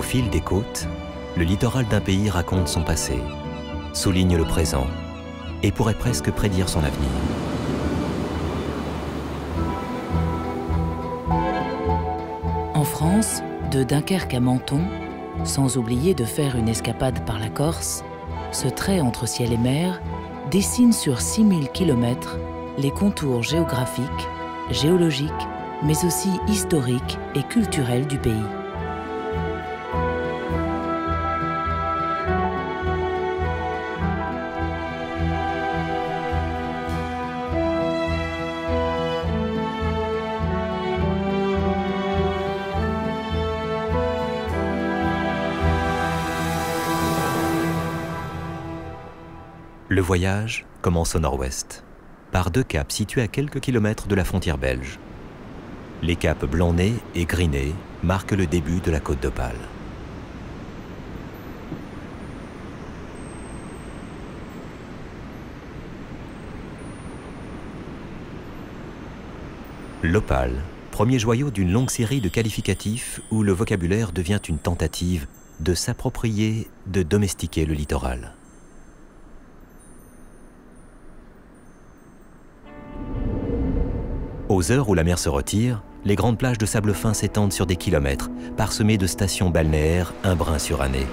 Au fil des côtes, le littoral d'un pays raconte son passé, souligne le présent et pourrait presque prédire son avenir. En France, de Dunkerque à Menton, sans oublier de faire une escapade par la Corse, ce trait entre ciel et mer dessine sur 6000 km les contours géographiques, géologiques, mais aussi historiques et culturels du pays. Le voyage commence au nord-ouest, par 2 caps situés à quelques kilomètres de la frontière belge. Les caps Blanc-Nez et Gris-Nez marquent le début de la côte d'Opale. L'Opale, premier joyau d'une longue série de qualificatifs où le vocabulaire devient une tentative de s'approprier, de domestiquer le littoral. Aux heures où la mer se retire, les grandes plages de sable fin s'étendent sur des kilomètres, parsemées de stations balnéaires un brin surannées.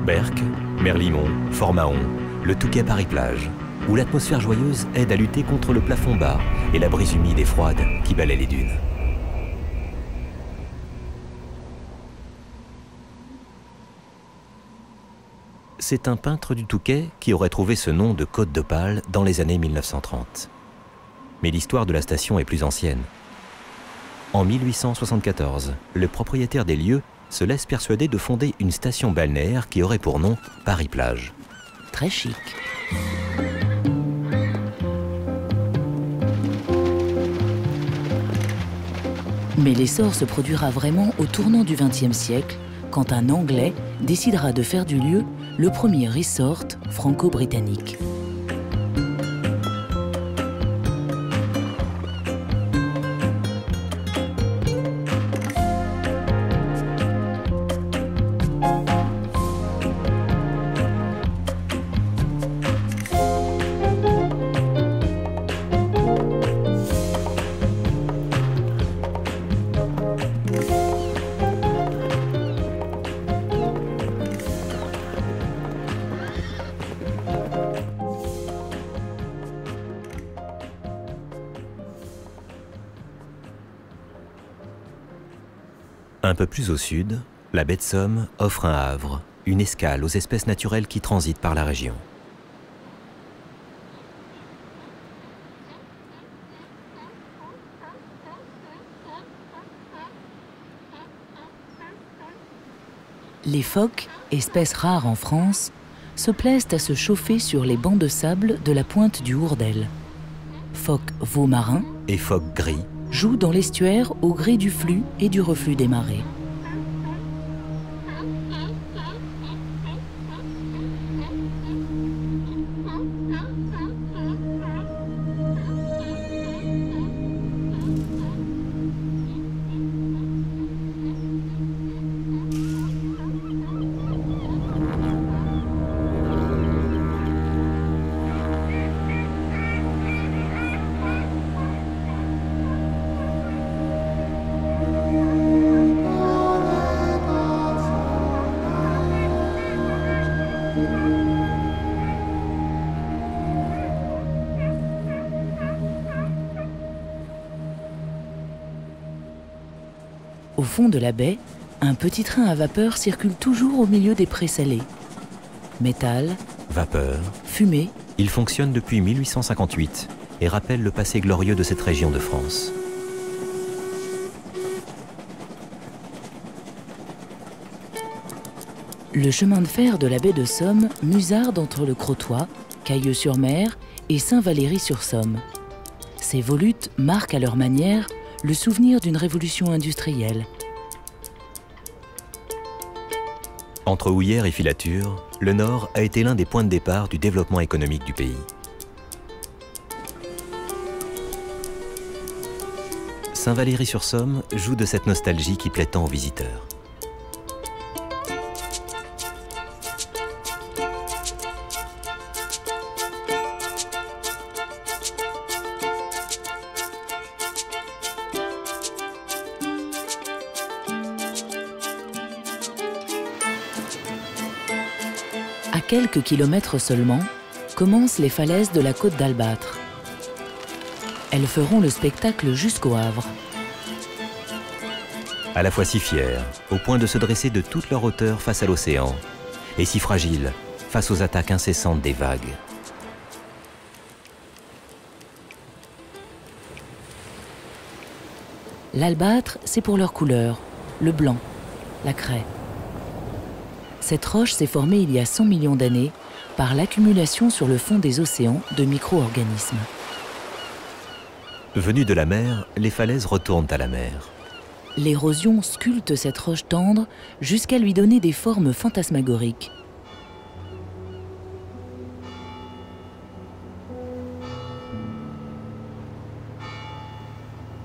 Berck, Merlimont, Fort-Mahon, le Touquet Paris-Plage, où l'atmosphère joyeuse aide à lutter contre le plafond bas et la brise humide et froide qui balaie les dunes. C'est un peintre du Touquet qui aurait trouvé ce nom de Côte d'Opale dans les années 1930. Mais l'histoire de la station est plus ancienne. En 1874, le propriétaire des lieux se laisse persuader de fonder une station balnéaire qui aurait pour nom Paris-Plage. Très chic. Mais l'essor se produira vraiment au tournant du XXe siècle, quand un Anglais décidera de faire du lieu le premier resort franco-britannique. Un peu plus au sud, la baie de Somme offre un havre, une escale aux espèces naturelles qui transitent par la région. Les phoques, espèces rares en France, se plaisent à se chauffer sur les bancs de sable de la pointe du Hourdel. Phoques veaux marins Et phoques gris, jouent dans l'estuaire au gré du flux et du reflux des marées. Au fond de la baie, un petit train à vapeur circule toujours au milieu des prés salés. Métal, vapeur, fumée, il fonctionne depuis 1858 et rappelle le passé glorieux de cette région de France. Le chemin de fer de la baie de Somme musarde entre le Crotoy, Cailleux-sur-Mer et Saint-Valery-sur-Somme. Ces volutes marquent à leur manière le souvenir d'une révolution industrielle. Entre houillères et filatures, le Nord a été l'un des points de départ du développement économique du pays. Saint-Valery-sur-Somme joue de cette nostalgie qui plaît tant aux visiteurs. À quelques kilomètres seulement, commencent les falaises de la côte d'Albâtre. Elles feront le spectacle jusqu'au Havre. À la fois si fiers, au point de se dresser de toute leur hauteur face à l'océan, et si fragiles face aux attaques incessantes des vagues. L'albâtre, c'est pour leur couleur, le blanc, la craie. Cette roche s'est formée il y a 100 millions d'années par l'accumulation sur le fond des océans de micro-organismes. Venues de la mer, les falaises retournent à la mer. L'érosion sculpte cette roche tendre jusqu'à lui donner des formes fantasmagoriques.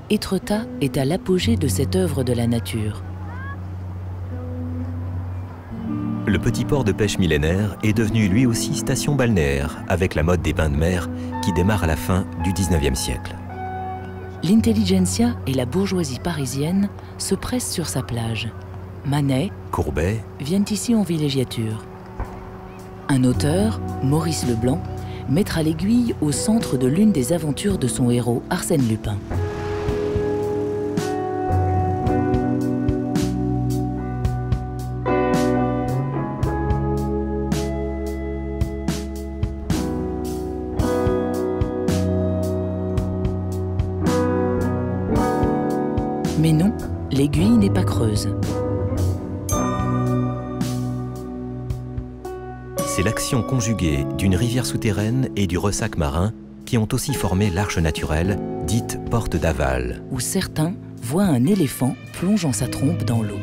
Étretat est à l'apogée de cette œuvre de la nature. Le petit port de pêche millénaire est devenu lui aussi station balnéaire avec la mode des bains de mer qui démarre à la fin du 19e siècle. L'intelligentsia et la bourgeoisie parisienne se pressent sur sa plage. Manet, Courbet viennent ici en villégiature. Un auteur, Maurice Leblanc, mettra l'aiguille au centre de l'une des aventures de son héros, Arsène Lupin. Mais non, l'aiguille n'est pas creuse. C'est l'action conjuguée d'une rivière souterraine et du ressac marin qui ont aussi formé l'arche naturelle, dite porte d'Aval. Où certains voient un éléphant plongeant sa trompe dans l'eau.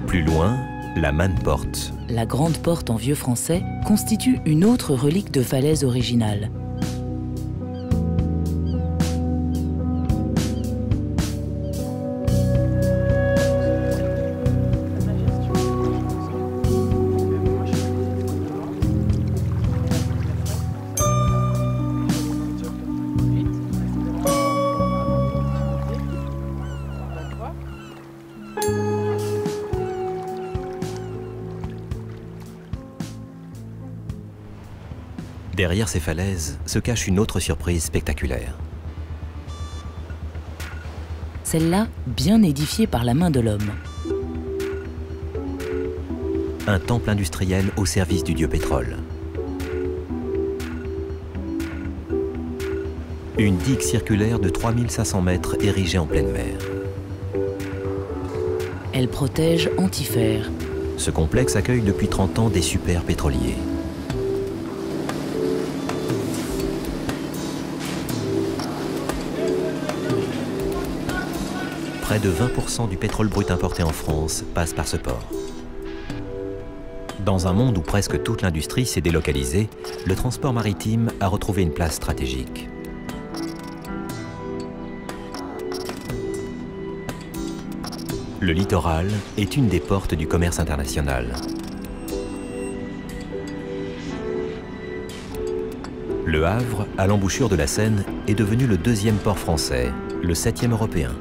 Plus loin, la Manne-Porte. La grande porte en vieux français constitue une autre relique de falaise originale. Derrière ces falaises se cache une autre surprise spectaculaire. Celle-là, bien édifiée par la main de l'homme. Un temple industriel au service du dieu pétrole. Une digue circulaire de 3500 mètres érigée en pleine mer. Elle protège Antifer. Ce complexe accueille depuis 30 ans des super pétroliers. Près de 20% du pétrole brut importé en France passe par ce port. Dans un monde où presque toute l'industrie s'est délocalisée, le transport maritime a retrouvé une place stratégique. Le littoral est une des portes du commerce international. Le Havre, à l'embouchure de la Seine, est devenu le deuxième port français, le 7e européen.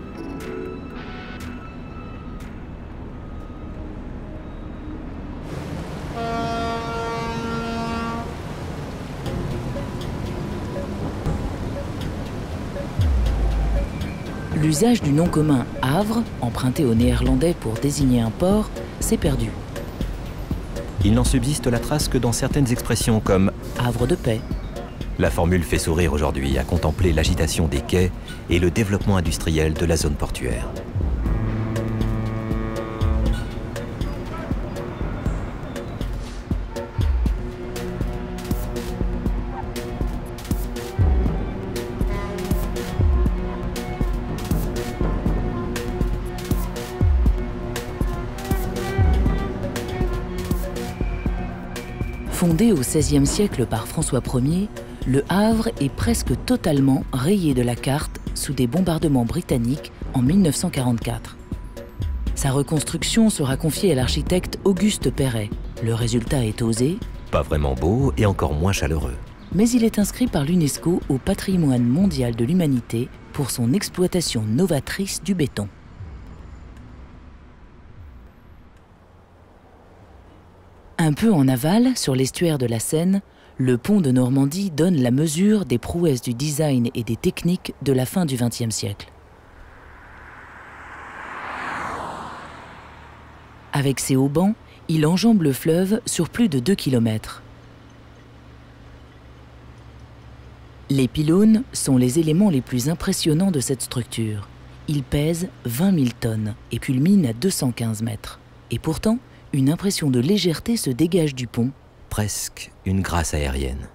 L'usage du nom commun Havre, emprunté au néerlandais pour désigner un port, s'est perdu. Il n'en subsiste la trace que dans certaines expressions comme Havre de paix, La formule fait sourire aujourd'hui à contempler l'agitation des quais et le développement industriel de la zone portuaire. Fondé au XVIe siècle par François Ier, le Havre est presque totalement rayé de la carte sous des bombardements britanniques en 1944. Sa reconstruction sera confiée à l'architecte Auguste Perret. Le résultat est osé, Pas vraiment beau et encore moins chaleureux. mais il est inscrit par l'UNESCO au patrimoine mondial de l'humanité pour son exploitation novatrice du béton. Un peu en aval, sur l'estuaire de la Seine, le pont de Normandie donne la mesure des prouesses du design et des techniques de la fin du XXe siècle. Avec ses haubans, il enjambe le fleuve sur plus de 2 km. Les pylônes sont les éléments les plus impressionnants de cette structure. Ils pèsent 20 000 tonnes et culminent à 215 mètres. Et pourtant, une impression de légèreté se dégage du pont. Presque une grâce aérienne.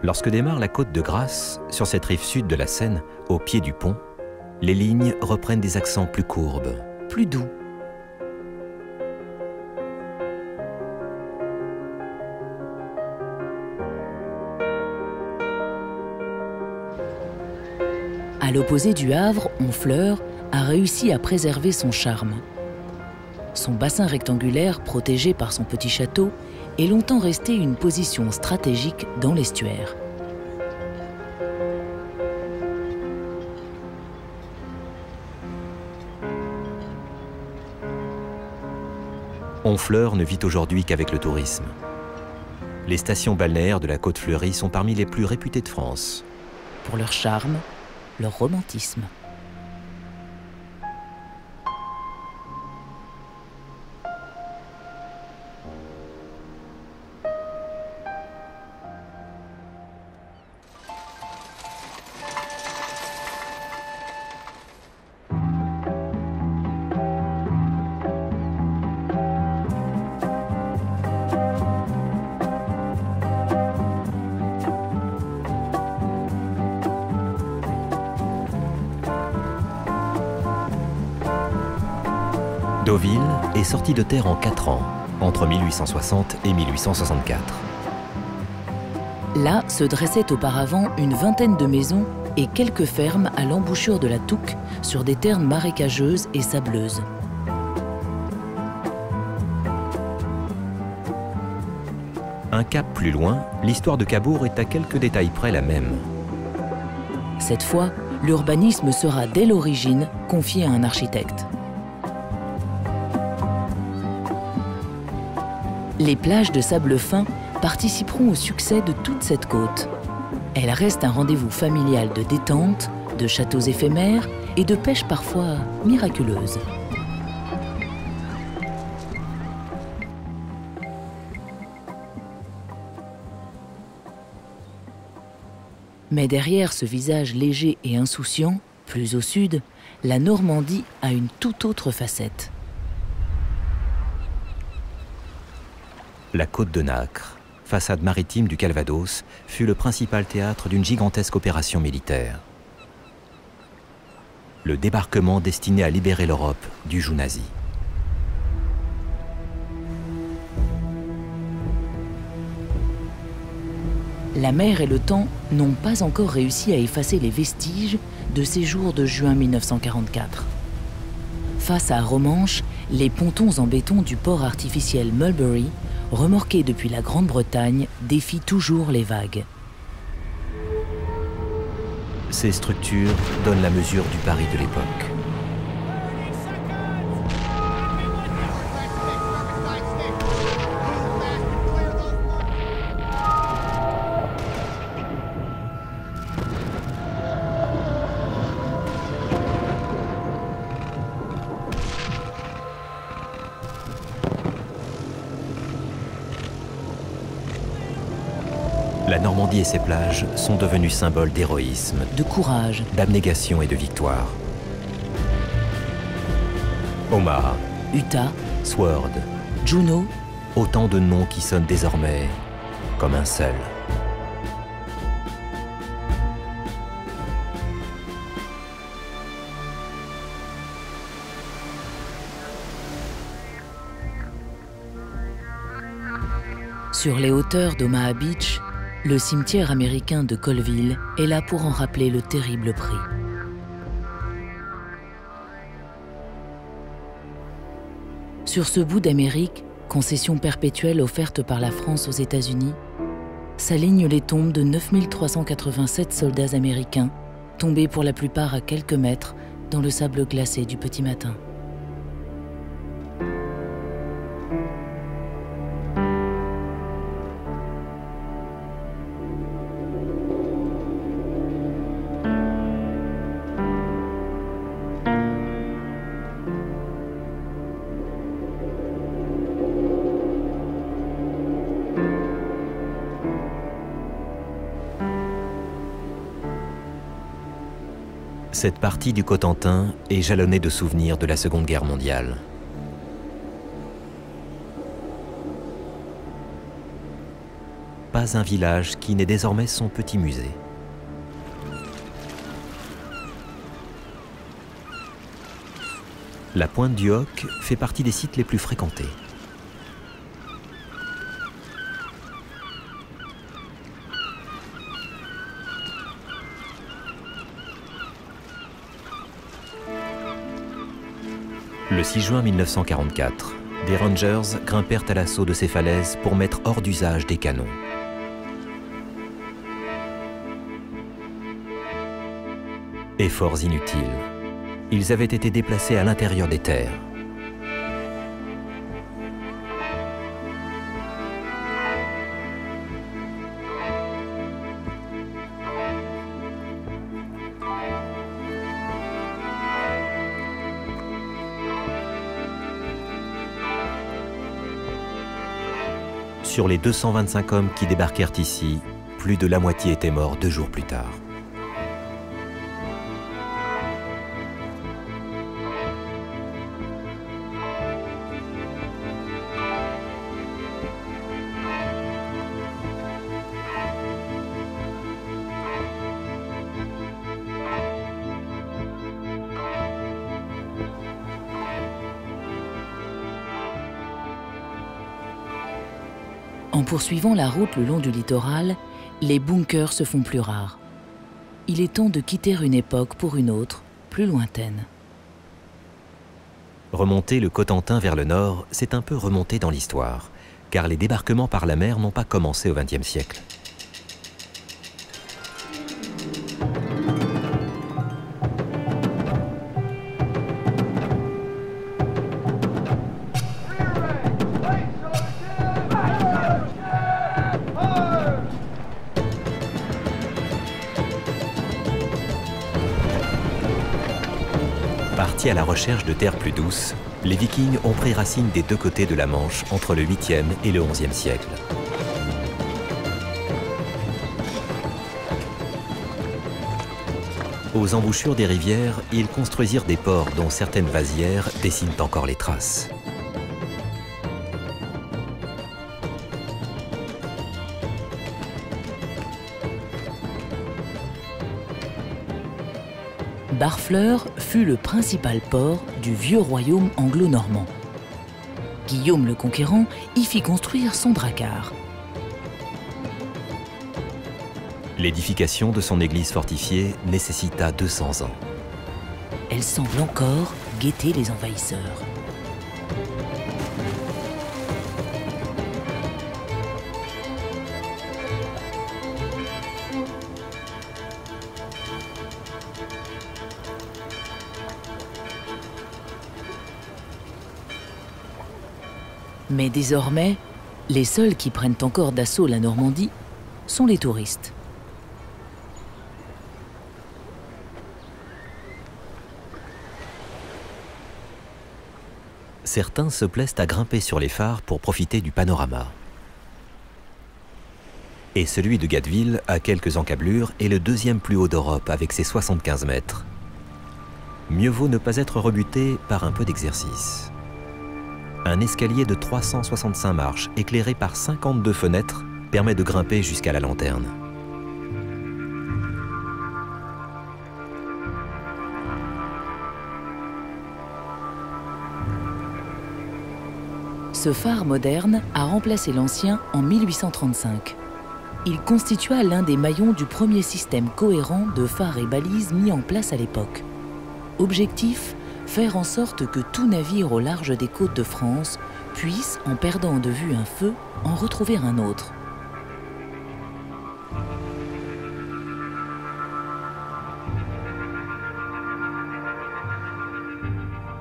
Lorsque démarre la côte de Grasse, sur cette rive sud de la Seine, au pied du pont, les lignes reprennent des accents plus courbes. Plus doux. À l'opposé du Havre, Honfleur a réussi à préserver son charme. Son bassin rectangulaire, protégé par son petit château, est longtemps resté une position stratégique dans l'estuaire. Honfleur ne vit aujourd'hui qu'avec le tourisme. Les stations balnéaires de la Côte Fleurie sont parmi les plus réputées de France. Pour leur charme, leur romantisme. Deauville est sortie de terre en 4 ans, entre 1860 et 1864. Là se dressaient auparavant une vingtaine de maisons et quelques fermes à l'embouchure de la Touques sur des terres marécageuses et sableuses. Un cap plus loin, l'histoire de Cabourg est à quelques détails près la même. Cette fois, l'urbanisme sera dès l'origine confié à un architecte. Les plages de sable fin participeront au succès de toute cette côte. Elle reste un rendez-vous familial de détente, de châteaux éphémères et de pêche parfois miraculeuse. Mais derrière ce visage léger et insouciant, plus au sud, la Normandie a une toute autre facette. La côte de Nacre, façade maritime du Calvados, fut le principal théâtre d'une gigantesque opération militaire. Le débarquement destiné à libérer l'Europe du joug nazi. La mer et le temps n'ont pas encore réussi à effacer les vestiges de ces jours de juin 1944. Face à Romanche, les pontons en béton du port artificiel Mulberry, remorqués depuis la Grande-Bretagne, défient toujours les vagues. ces structures donnent la mesure du Paris de l'époque. La Normandie et ses plages sont devenues symboles d'héroïsme, de courage, d'abnégation et de victoire. Omaha, Utah, Sword, Juneau, autant de noms qui sonnent désormais comme un seul. Sur les hauteurs d'Omaha Beach, le cimetière américain de Colville est là pour en rappeler le terrible prix. Sur ce bout d'Amérique, concession perpétuelle offerte par la France aux États-Unis, s'alignent les tombes de 9387 soldats américains, tombés pour la plupart à quelques mètres dans le sable glacé du petit matin. Cette partie du Cotentin est jalonnée de souvenirs de la Seconde Guerre mondiale. Pas un village qui n'ait désormais son petit musée. La pointe du Hoc fait partie des sites les plus fréquentés. Le 6 juin 1944, des Rangers grimpèrent à l'assaut de ces falaises pour mettre hors d'usage des canons. Efforts inutiles. Ils avaient été déplacés à l'intérieur des terres. Sur les 225 hommes qui débarquèrent ici, plus de la moitié étaient morts 2 jours plus tard. En poursuivant la route le long du littoral, les bunkers se font plus rares. Il est temps de quitter une époque pour une autre, plus lointaine. Remonter le Cotentin vers le nord, c'est un peu remonter dans l'histoire, car les débarquements par la mer n'ont pas commencé au XXe siècle. Partis à la recherche de terres plus douces, les Vikings ont pris racine des 2 côtés de la Manche entre le 8e et le 11e siècle. Aux embouchures des rivières, ils construisirent des ports dont certaines vasières dessinent encore les traces. Barfleur fut le principal port du vieux royaume anglo-normand. Guillaume le Conquérant y fit construire son drakkar. L'édification de son église fortifiée nécessita 200 ans. Elle semble encore guetter les envahisseurs. Mais désormais, les seuls qui prennent encore d'assaut la Normandie sont les touristes. Certains se plaisent à grimper sur les phares pour profiter du panorama. Et celui de Gatteville, à quelques encablures, est le deuxième plus haut d'Europe avec ses 75 mètres. Mieux vaut ne pas être rebuté par un peu d'exercice. Un escalier de 365 marches, éclairé par 52 fenêtres, permet de grimper jusqu'à la lanterne. Ce phare moderne a remplacé l'ancien en 1835. Il constitua l'un des maillons du premier système cohérent de phares et balises mis en place à l'époque. Objectif, faire en sorte que tout navire au large des côtes de France puisse, en perdant de vue un feu, en retrouver un autre.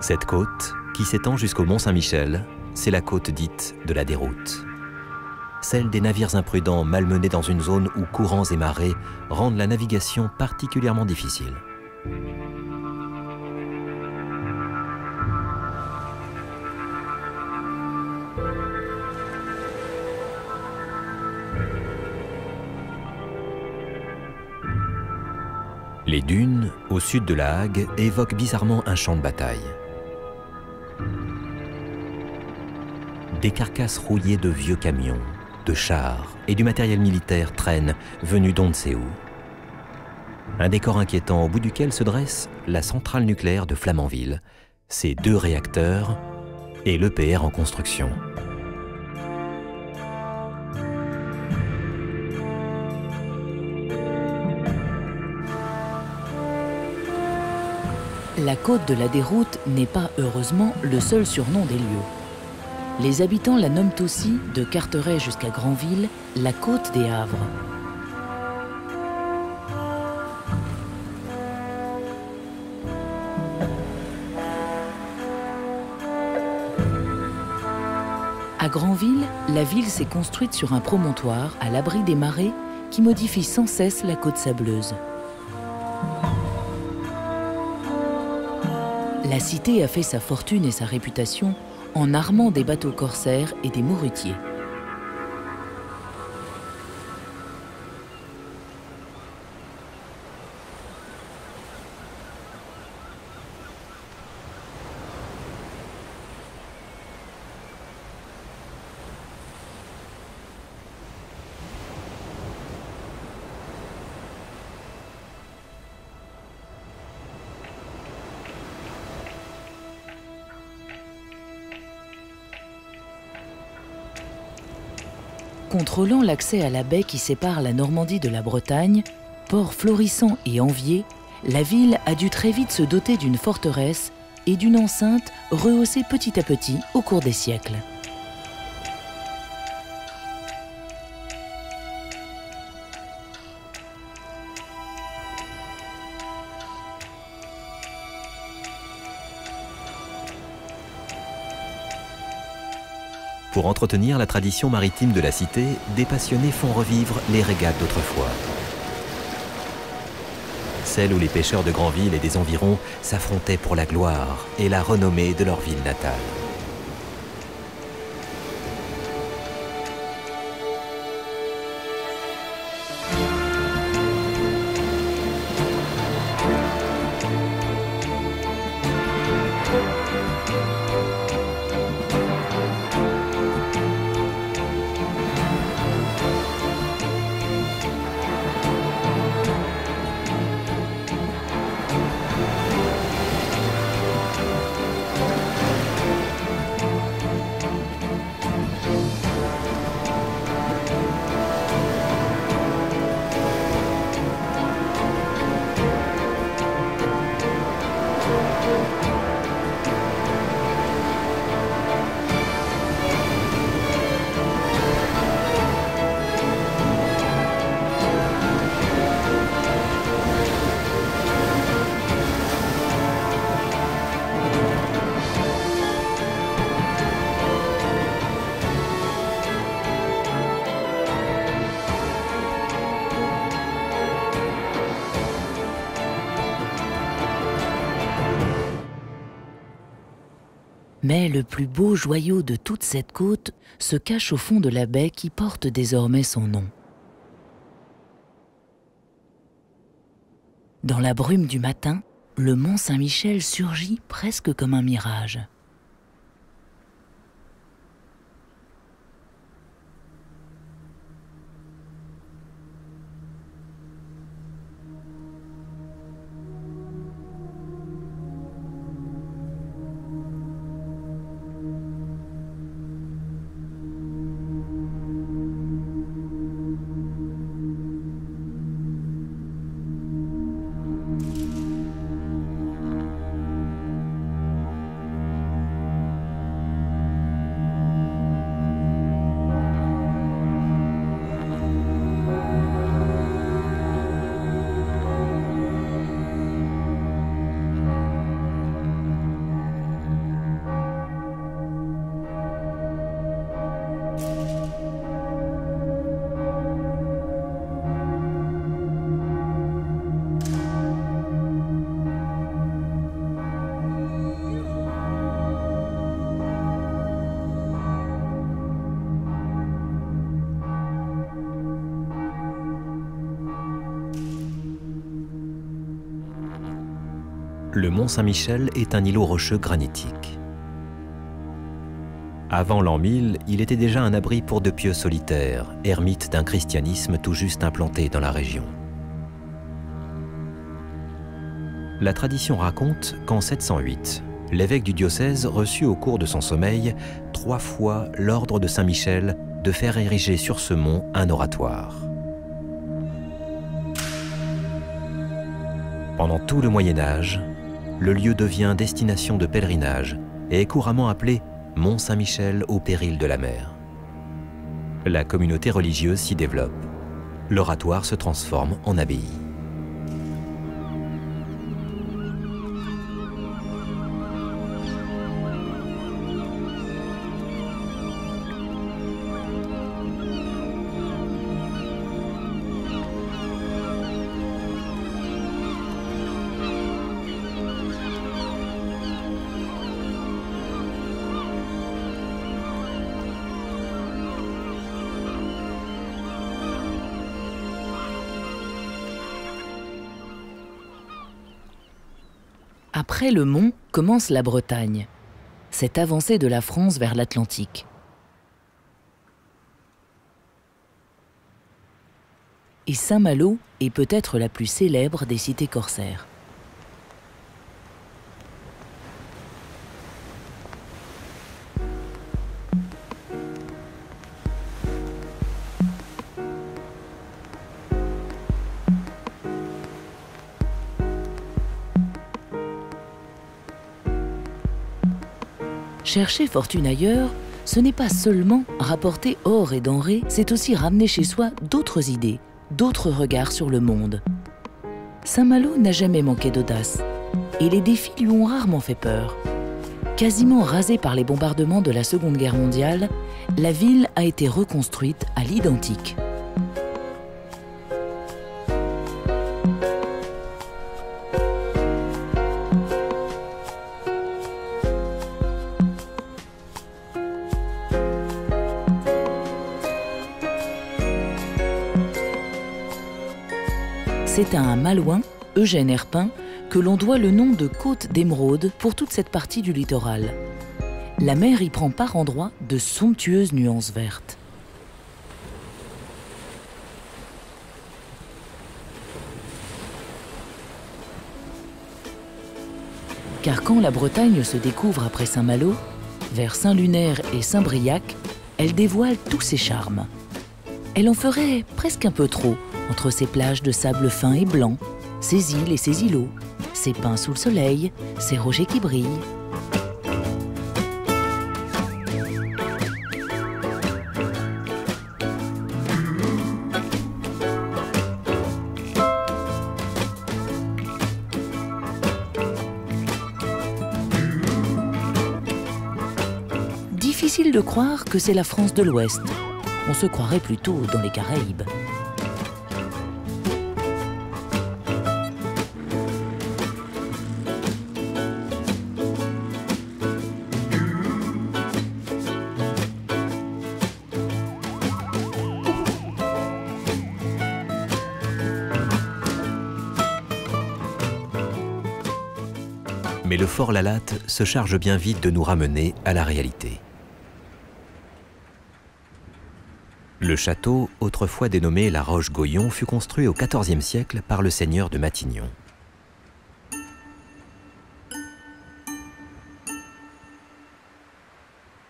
Cette côte, qui s'étend jusqu'au Mont-Saint-Michel, c'est la côte dite de la déroute. Celle des navires imprudents malmenés dans une zone où courants et marées rendent la navigation particulièrement difficile. Les dunes, au sud de La Hague, évoquent bizarrement un champ de bataille. Des carcasses rouillées de vieux camions, de chars et du matériel militaire traînent, venus d'on ne sait où. Un décor inquiétant au bout duquel se dresse la centrale nucléaire de Flamanville, ses 2 réacteurs et l'EPR en construction. La côte de la Déroute n'est pas, heureusement, le seul surnom des lieux. Les habitants la nomment aussi, de Carteret jusqu'à Granville, la côte des Havres. À Granville, la ville s'est construite sur un promontoire à l'abri des marées qui modifie sans cesse la côte sableuse. La cité a fait sa fortune et sa réputation en armant des bateaux corsaires et des mourutiers. Contrôlant l'accès à la baie qui sépare la Normandie de la Bretagne, port florissant et envié, la ville a dû très vite se doter d'une forteresse et d'une enceinte rehaussée petit à petit au cours des siècles. Pour entretenir la tradition maritime de la cité, des passionnés font revivre les régates d'autrefois. Celles où les pêcheurs de Granville et des environs s'affrontaient pour la gloire et la renommée de leur ville natale. Mais le plus beau joyau de toute cette côte se cache au fond de la baie qui porte désormais son nom. Dans la brume du matin, le mont Saint-Michel surgit presque comme un mirage. Le mont Saint-Michel est un îlot rocheux granitique. Avant l'an 1000, il était déjà un abri pour de pieux solitaires, ermites d'un christianisme tout juste implanté dans la région. La tradition raconte qu'en 708, l'évêque du diocèse reçut au cours de son sommeil 3 fois l'ordre de Saint-Michel de faire ériger sur ce mont un oratoire. Pendant tout le Moyen Âge, le lieu devient destination de pèlerinage et est couramment appelé Mont Saint-Michel au péril de la mer. La communauté religieuse s'y développe. L'oratoire se transforme en abbaye. Après le mont commence la Bretagne, cette avancée de la France vers l'Atlantique. Et Saint-Malo est peut-être la plus célèbre des cités corsaires. Chercher fortune ailleurs, ce n'est pas seulement rapporter or et denrées, c'est aussi ramener chez soi d'autres idées, d'autres regards sur le monde. Saint-Malo n'a jamais manqué d'audace, et les défis lui ont rarement fait peur. Quasiment rasée par les bombardements de la Seconde Guerre mondiale, la ville a été reconstruite à l'identique. C'est à un Malouin, Eugène Herpin, que l'on doit le nom de Côte d'Émeraude pour toute cette partie du littoral. La mer y prend par endroits de somptueuses nuances vertes. Car quand la Bretagne se découvre après Saint-Malo, vers Saint-Lunaire et Saint-Briac, elle dévoile tous ses charmes. Elle en ferait presque un peu trop entre ses plages de sable fin et blanc, ses îles et ses îlots, ses pins sous le soleil, ses rochers qui brillent. Difficile de croire que c'est la France de l'Ouest. On se croirait plutôt dans les Caraïbes. Mais le fort Lalatte se charge bien vite de nous ramener à la réalité. Le château, autrefois dénommé la Roche-Goyon, fut construit au XIVe siècle par le seigneur de Matignon.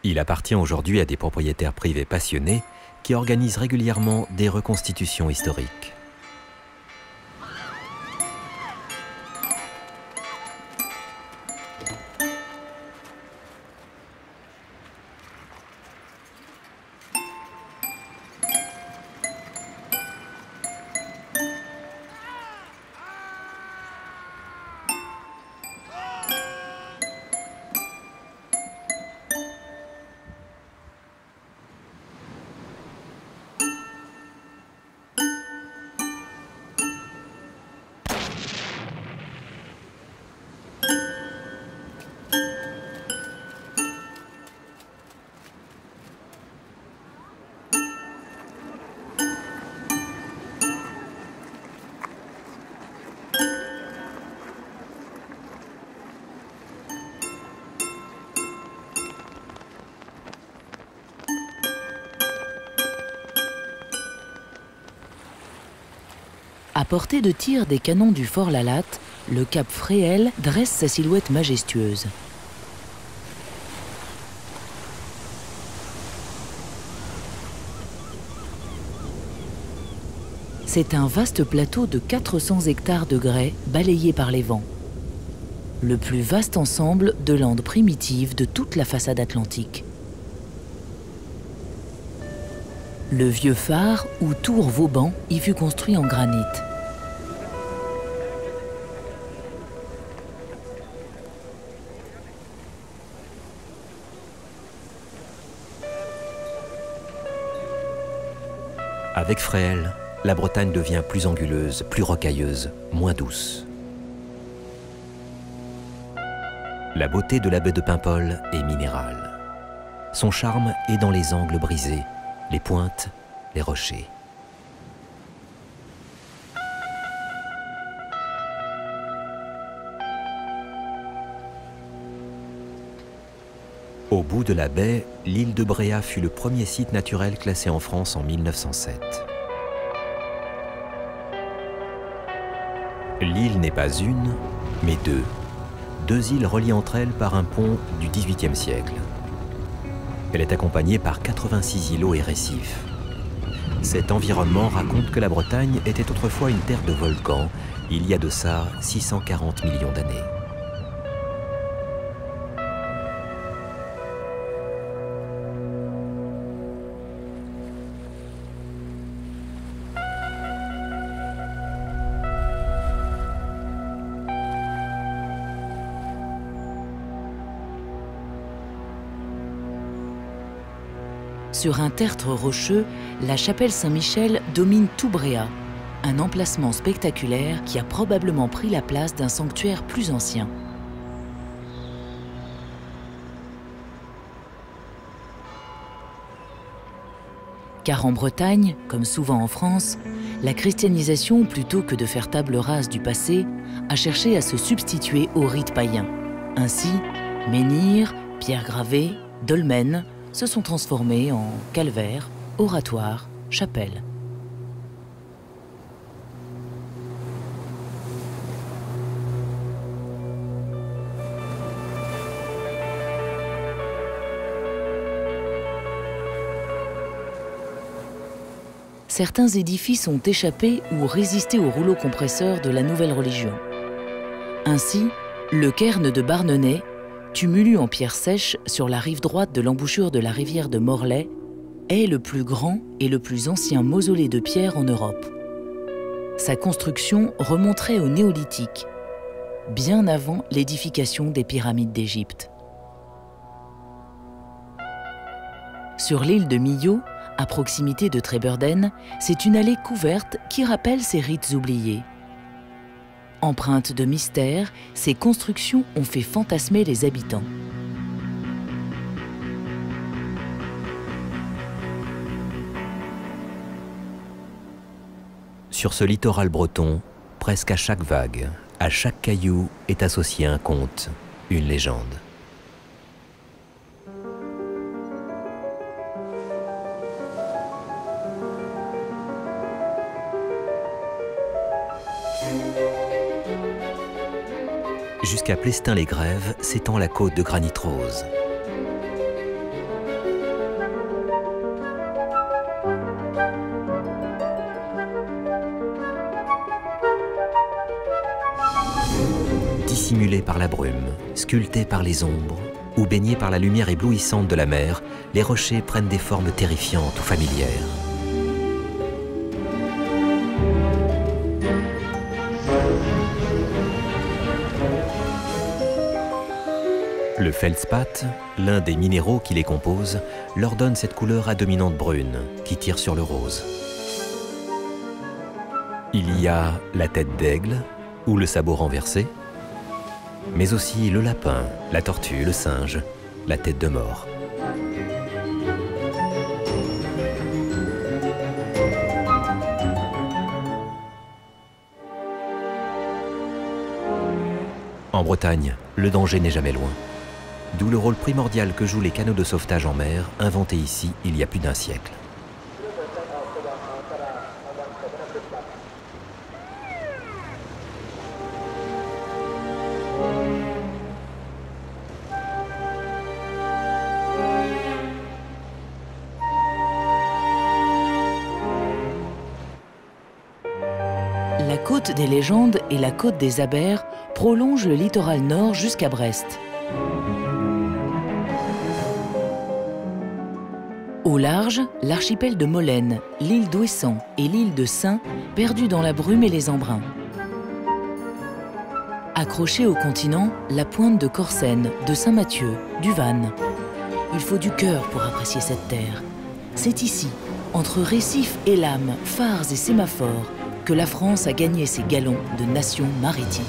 Il appartient aujourd'hui à des propriétaires privés passionnés qui organisent régulièrement des reconstitutions historiques. À portée de tir des canons du fort Lalatte, le cap Fréhel dresse sa silhouette majestueuse. C'est un vaste plateau de 400 hectares de grès balayé par les vents. Le plus vaste ensemble de landes primitives de toute la façade atlantique. Le vieux phare ou tour Vauban y fut construit en granit. Avec Fréhel, la Bretagne devient plus anguleuse, plus rocailleuse, moins douce. La beauté de la baie de Paimpol est minérale. Son charme est dans les angles brisés, les pointes, les rochers. Au bout de la baie, l'île de Bréhat fut le premier site naturel classé en France en 1907. L'île n'est pas une, mais deux. Deux îles reliées entre elles par un pont du XVIIIe siècle. Elle est accompagnée par 86 îlots et récifs. Cet environnement raconte que la Bretagne était autrefois une terre de volcans, il y a de ça 640 millions d'années. Sur un tertre rocheux, la chapelle Saint-Michel domine tout Bréhat, un emplacement spectaculaire qui a probablement pris la place d'un sanctuaire plus ancien. Car en Bretagne, comme souvent en France, la christianisation, plutôt que de faire table rase du passé, a cherché à se substituer aux rites païens. Ainsi, menhirs, pierres gravées, dolmens se sont transformés en calvaires, oratoires, chapelles. Certains édifices ont échappé ou résisté au rouleau compresseur de la nouvelle religion. Ainsi, le cairn de Barnenay, tumulus en pierre sèche sur la rive droite de l'embouchure de la rivière de Morlaix, est le plus grand et le plus ancien mausolée de pierre en Europe. Sa construction remonterait au Néolithique, bien avant l'édification des pyramides d'Égypte. Sur l'île de Millau, à proximité de Trébeurden, c'est une allée couverte qui rappelle ces rites oubliés. Empreintes de mystère, ces constructions ont fait fantasmer les habitants. Sur ce littoral breton, presque à chaque vague, à chaque caillou est associé un conte, une légende. Jusqu'à Plestin-les-Grèves s'étend la côte de granit rose. Dissimulés par la brume, sculptés par les ombres, ou baignés par la lumière éblouissante de la mer, les rochers prennent des formes terrifiantes ou familières. Le feldspath, l'un des minéraux qui les composent, leur donne cette couleur à dominante brune qui tire sur le rose. Il y a la tête d'aigle ou le sabot renversé, mais aussi le lapin, la tortue, le singe, la tête de mort. En Bretagne, le danger n'est jamais loin. D'où le rôle primordial que jouent les canots de sauvetage en mer, inventés ici il y a plus d'un siècle. La côte des légendes et la côte des Abers prolongent le littoral nord jusqu'à Brest. Au large, l'archipel de Molène, l'île d'Ouessant et l'île de Saint, perdus dans la brume et les embruns. Accrochée au continent, la pointe de Corsen, de Saint-Mathieu, du Vannes. Il faut du cœur pour apprécier cette terre. C'est ici, entre récifs et lames, phares et sémaphores, que la France a gagné ses galons de nation maritime.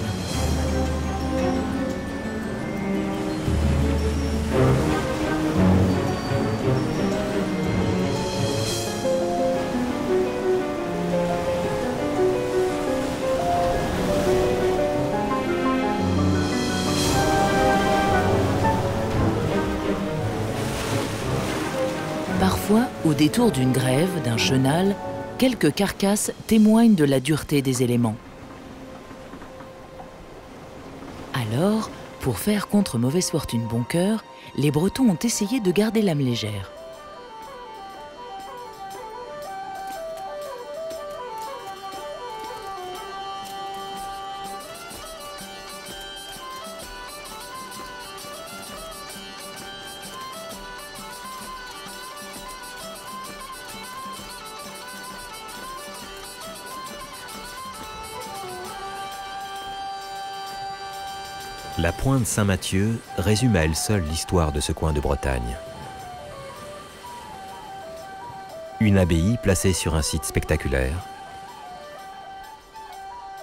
Parfois, au détour d'une grève, d'un chenal, quelques carcasses témoignent de la dureté des éléments. Alors, pour faire contre mauvaise fortune bon cœur, les Bretons ont essayé de garder l'âme légère. La pointe Saint-Mathieu résume à elle seule l'histoire de ce coin de Bretagne. Une abbaye placée sur un site spectaculaire,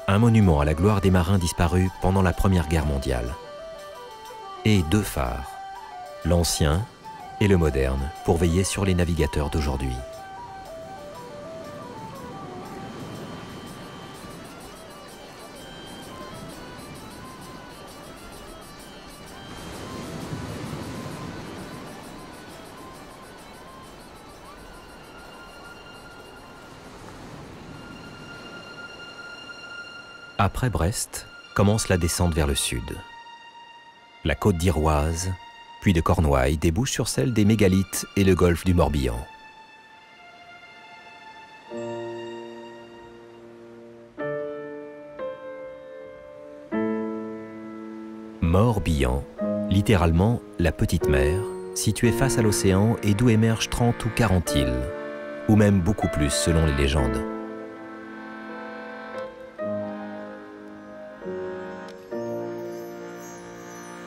un monument à la gloire des marins disparus pendant la Première Guerre mondiale, et deux phares, l'ancien et le moderne, pour veiller sur les navigateurs d'aujourd'hui. Après Brest, commence la descente vers le sud. La côte d'Iroise, puis de Cornouailles, débouche sur celle des mégalithes et le golfe du Morbihan. Morbihan, littéralement la petite mer, située face à l'océan et d'où émergent 30 ou 40 îles, ou même beaucoup plus selon les légendes.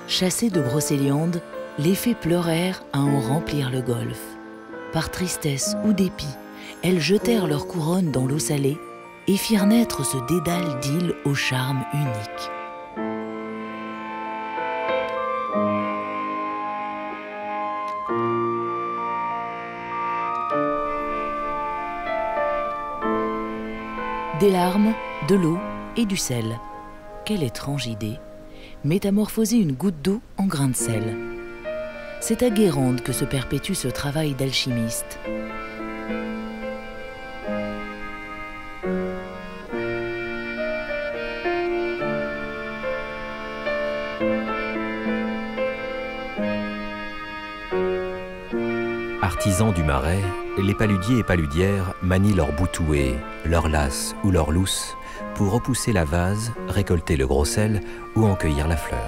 Chassées de Brocéliande, les fées pleurèrent à en remplir le golfe. Par tristesse ou dépit, elles jetèrent leur couronne dans l'eau salée et firent naître ce dédale d'îles au charme unique. Des larmes, de l'eau et du sel. Quelle étrange idée! métamorphoser une goutte d'eau en grain de sel. C'est à Guérande que se perpétue ce travail d'alchimiste. Artisans du Marais, les paludiers et paludières manient leur boutoué, leur lasse ou leur lousse pour repousser la vase, récolter le gros sel ou en cueillir la fleur.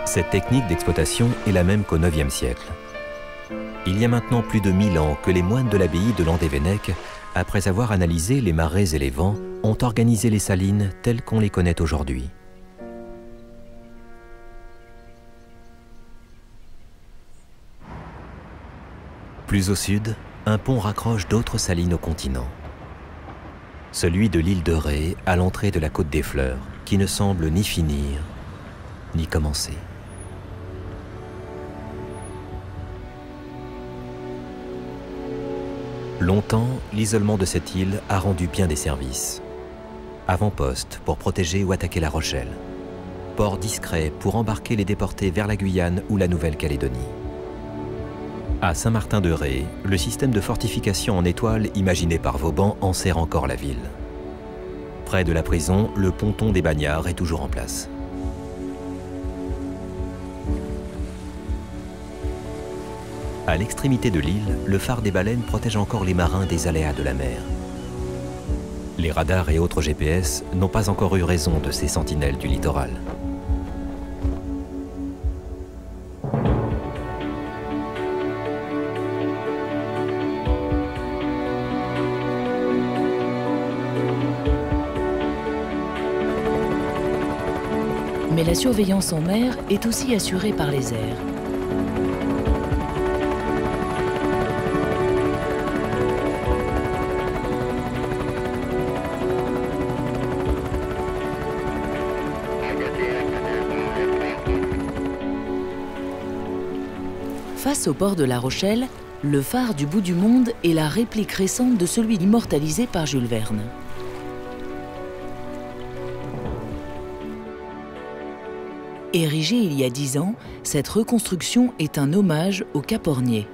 Cette technique d'exploitation est la même qu'au IXe siècle. Il y a maintenant plus de 1000 ans que les moines de l'abbaye de Landévennec, après avoir analysé les marées et les vents, ont organisé les salines telles qu'on les connaît aujourd'hui. Plus au sud, un pont raccroche d'autres salines au continent. Celui de l'île de Ré à l'entrée de la Côte des Fleurs, qui ne semble ni finir, ni commencer. Longtemps, l'isolement de cette île a rendu bien des services. Avant-poste pour protéger ou attaquer La Rochelle. Port discret pour embarquer les déportés vers la Guyane ou la Nouvelle-Calédonie. À Saint-Martin-de-Ré, le système de fortification en étoile imaginé par Vauban enserre encore la ville. Près de la prison, le ponton des Bagnards est toujours en place. À l'extrémité de l'île, le phare des Baleines protège encore les marins des aléas de la mer. Les radars et autres GPS n'ont pas encore eu raison de ces sentinelles du littoral. Mais la surveillance en mer est aussi assurée par les airs. Face au port de La Rochelle, le phare du bout du monde est la réplique récente de celui immortalisé par Jules Verne. Érigée il y a 10 ans, cette reconstruction est un hommage au Cap Hornier.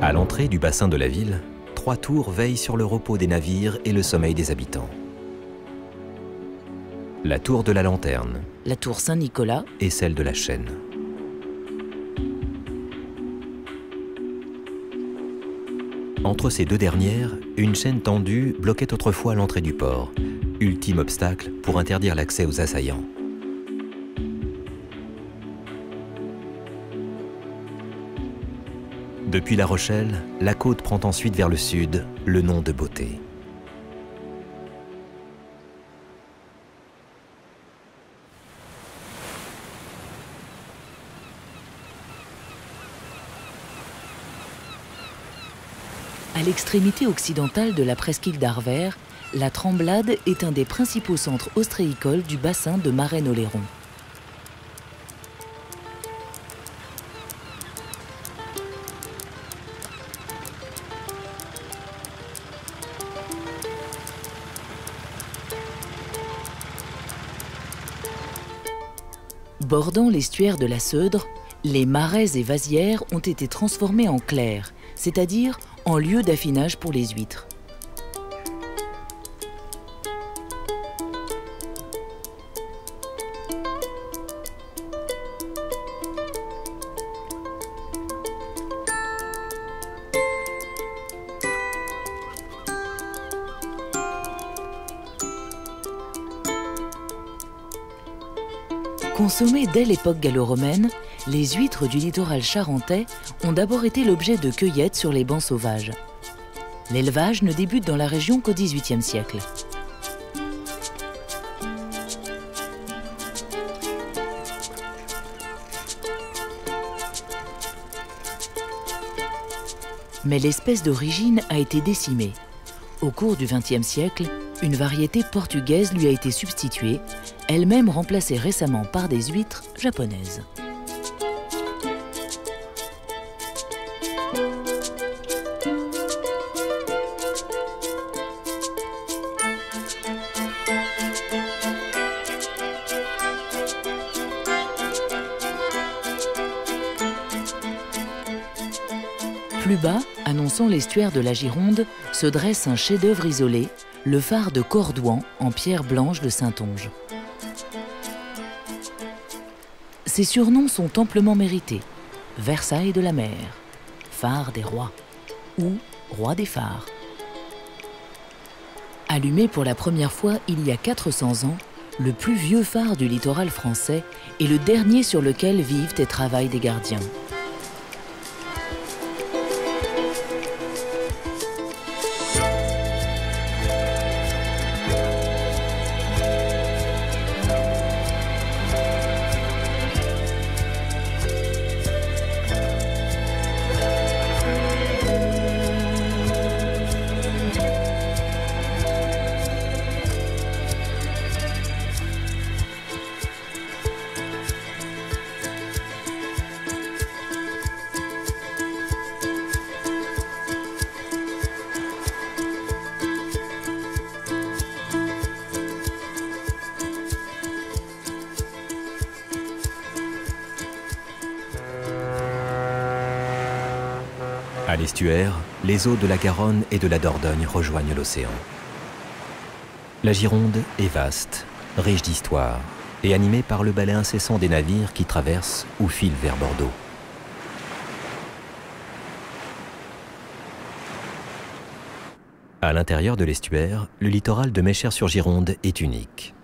À l'entrée du bassin de la ville, 3 tours veillent sur le repos des navires et le sommeil des habitants. La tour de la Lanterne, La tour Saint-Nicolas et celle de la Chaîne. Entre ces deux dernières, une chaîne tendue bloquait autrefois l'entrée du port, ultime obstacle pour interdire l'accès aux assaillants. Depuis La Rochelle, la côte prend ensuite vers le sud le nom de Beauté. À l'extrémité occidentale de la presqu'île d'Arvert, la Tremblade est un des principaux centres ostréicoles du bassin de Marennes-Oléron. Bordant l'estuaire de la Seudre, les marais et vasières ont été transformés en clairs, c'est-à-dire en lieu d'affinage pour les huîtres. Consommées dès l'époque gallo-romaine, les huîtres du littoral charentais ont d'abord été l'objet de cueillettes sur les bancs sauvages. L'élevage ne débute dans la région qu'au XVIIIe siècle. Mais l'espèce d'origine a été décimée. Au cours du XXe siècle, une variété portugaise lui a été substituée, elle-même remplacée récemment par des huîtres japonaises. Plus bas, annonçant l'estuaire de la Gironde, se dresse un chef-d'œuvre isolé, le phare de Cordouan en pierre blanche de Saintonge. Ces surnoms sont amplement mérités. Versailles de la mer, phare des rois ou roi des phares. Allumé pour la première fois il y a 400 ans, le plus vieux phare du littoral français est le dernier sur lequel vivent et travaillent des gardiens. À l'estuaire, les eaux de la Garonne et de la Dordogne rejoignent l'océan. La Gironde est vaste, riche d'histoire et animée par le balai incessant des navires qui traversent ou filent vers Bordeaux. À l'intérieur de l'estuaire, le littoral de Meschers-sur-Gironde est unique.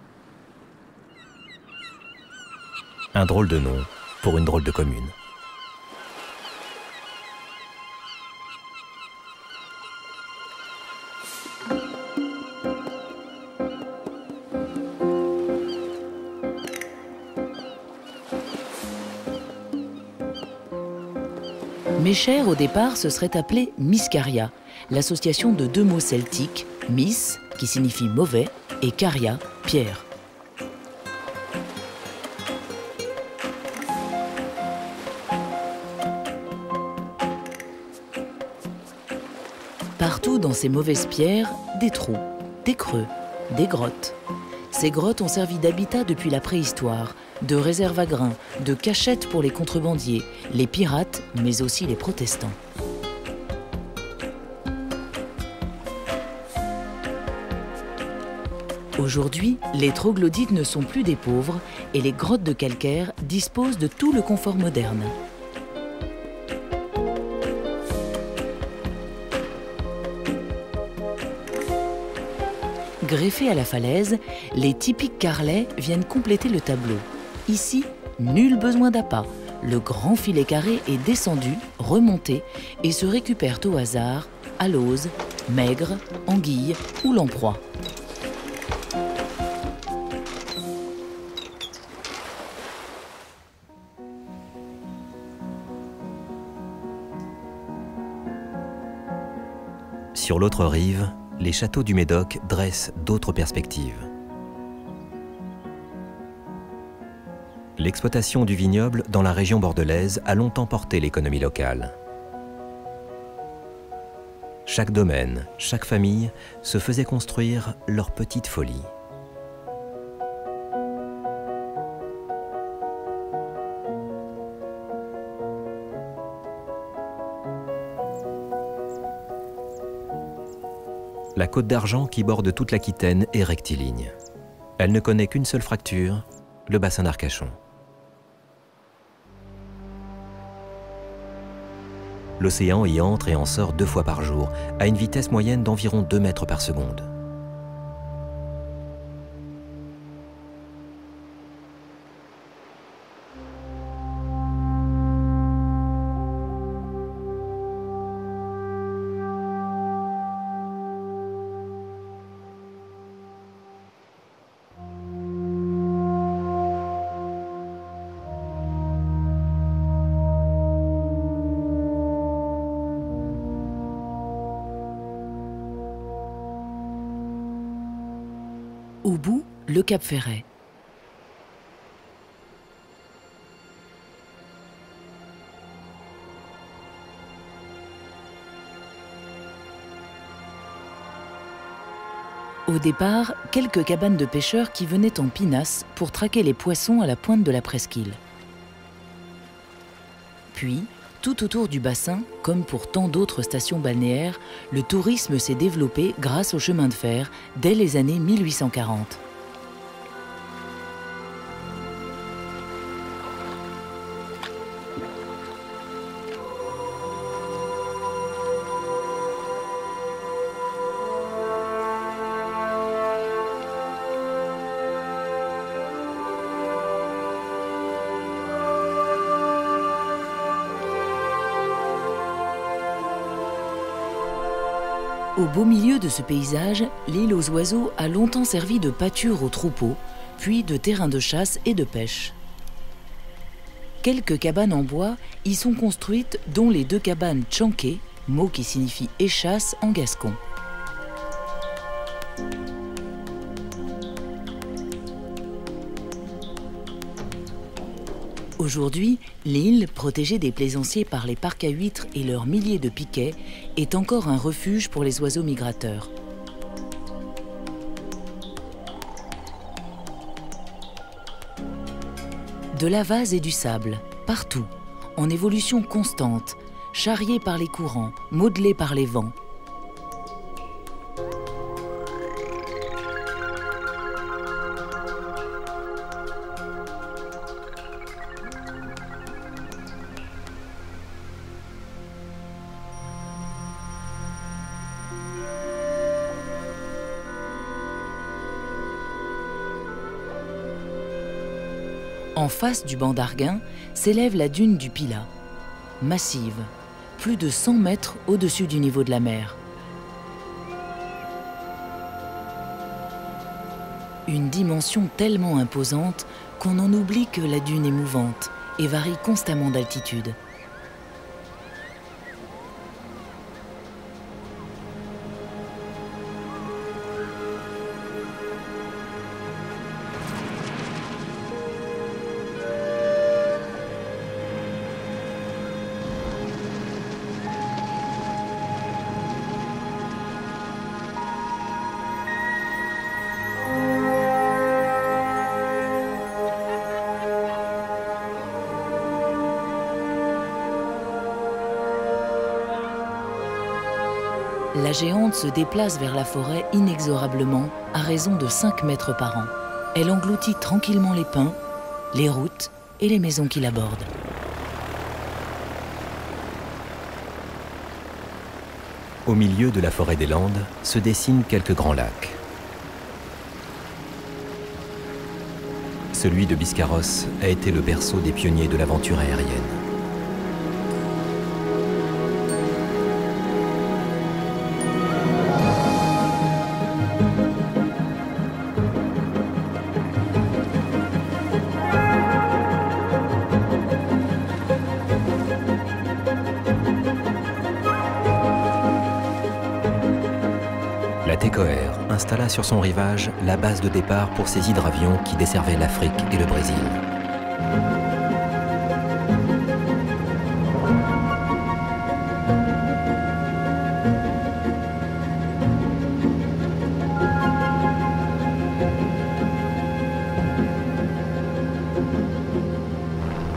Un drôle de nom pour une drôle de commune. Meschers, au départ, se serait appelé Miscaria, l'association de deux mots celtiques, mis, qui signifie mauvais, et caria, pierre. Partout dans ces mauvaises pierres, des trous, des creux, des grottes. Ces grottes ont servi d'habitat depuis la préhistoire, de réserve à grains, de cachette pour les contrebandiers, les pirates, mais aussi les protestants. Aujourd'hui, les troglodytes ne sont plus des pauvres et les grottes de calcaire disposent de tout le confort moderne. Greffés à la falaise, les typiques carrelets viennent compléter le tableau. Ici, nul besoin d'appât. Le grand filet carré est descendu, remonté et se récupère au hasard alose, maigre, anguille ou lamproie. Sur l'autre rive, les châteaux du Médoc dressent d'autres perspectives. L'exploitation du vignoble dans la région bordelaise a longtemps porté l'économie locale. Chaque domaine, chaque famille se faisait construire leur petite folie. La Côte d'Argent qui borde toute l'Aquitaine est rectiligne. Elle ne connaît qu'une seule fracture, le bassin d'Arcachon. L'océan y entre et en sort 2 fois par jour, à une vitesse moyenne d'environ 2 mètres par seconde. le Cap Ferret. Au départ, quelques cabanes de pêcheurs qui venaient en pinasse pour traquer les poissons à la pointe de la presqu'île. Puis, tout autour du bassin, comme pour tant d'autres stations balnéaires, le tourisme s'est développé grâce au chemin de fer dès les années 1840. Au beau milieu de ce paysage, l'île aux oiseaux a longtemps servi de pâture aux troupeaux, puis de terrain de chasse et de pêche. Quelques cabanes en bois y sont construites, dont les 2 cabanes Tchanké, mot qui signifie échasse en gascon. Aujourd'hui, l'île, protégée des plaisanciers par les parcs à huîtres et leurs milliers de piquets, est encore un refuge pour les oiseaux migrateurs. De la vase et du sable, partout, en évolution constante, charriés par les courants, modelés par les vents. En face du banc d'Arguin s'élève la dune du Pilat, massive, plus de 100 mètres au-dessus du niveau de la mer. Une dimension tellement imposante qu'on en oublie que la dune est mouvante et varie constamment d'altitude. La géante se déplace vers la forêt inexorablement à raison de 5 mètres par an. Elle engloutit tranquillement les pins, les routes et les maisons qui la bordent. Au milieu de la forêt des Landes se dessinent quelques grands lacs. Celui de Biscarrosse a été le berceau des pionniers de l'aventure aérienne. La TECOER installa sur son rivage la base de départ pour ses hydravions qui desservaient l'Afrique et le Brésil.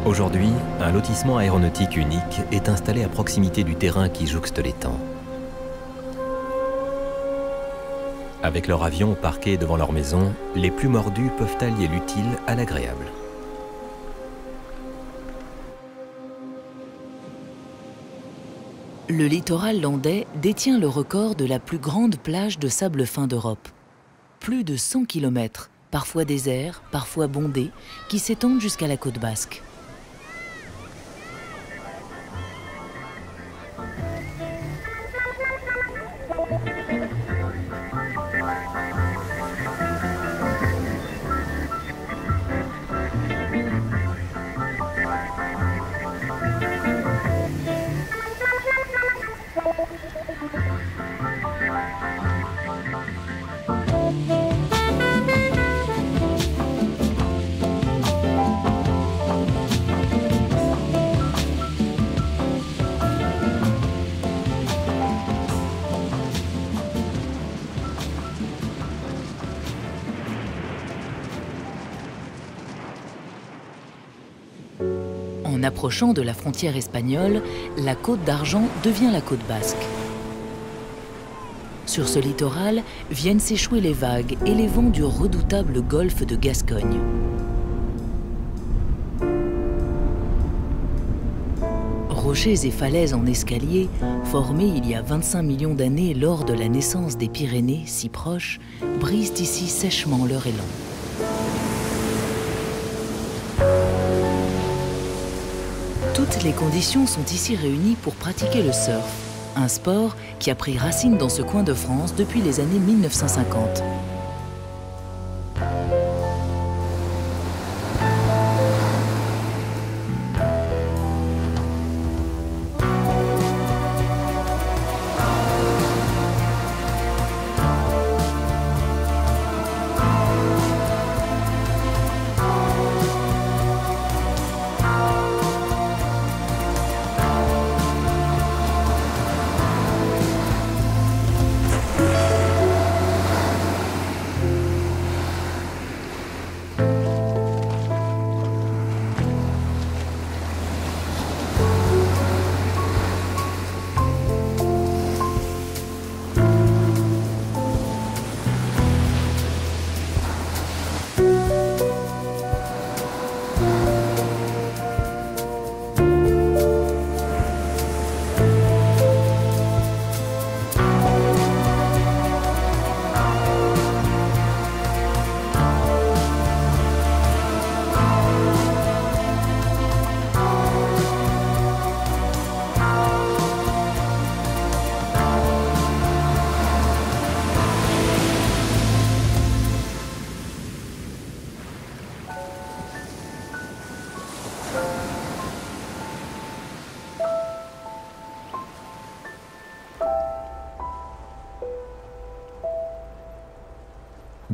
Aujourd'hui, un lotissement aéronautique unique est installé à proximité du terrain qui jouxte l'étang. Avec leur avion parqué devant leur maison, les plus mordus peuvent allier l'utile à l'agréable. Le littoral landais détient le record de la plus grande plage de sable fin d'Europe. Plus de 100 km, parfois déserts, parfois bondés, qui s'étendent jusqu'à la côte basque. En approchant de la frontière espagnole, la Côte d'Argent devient la Côte basque. Sur ce littoral viennent s'échouer les vagues et les vents du redoutable golfe de Gascogne. Rochers et falaises en escalier, formés il y a 25 millions d'années lors de la naissance des Pyrénées, si proches, brisent ici sèchement leur élan. Toutes les conditions sont ici réunies pour pratiquer le surf, un sport qui a pris racine dans ce coin de France depuis les années 1950.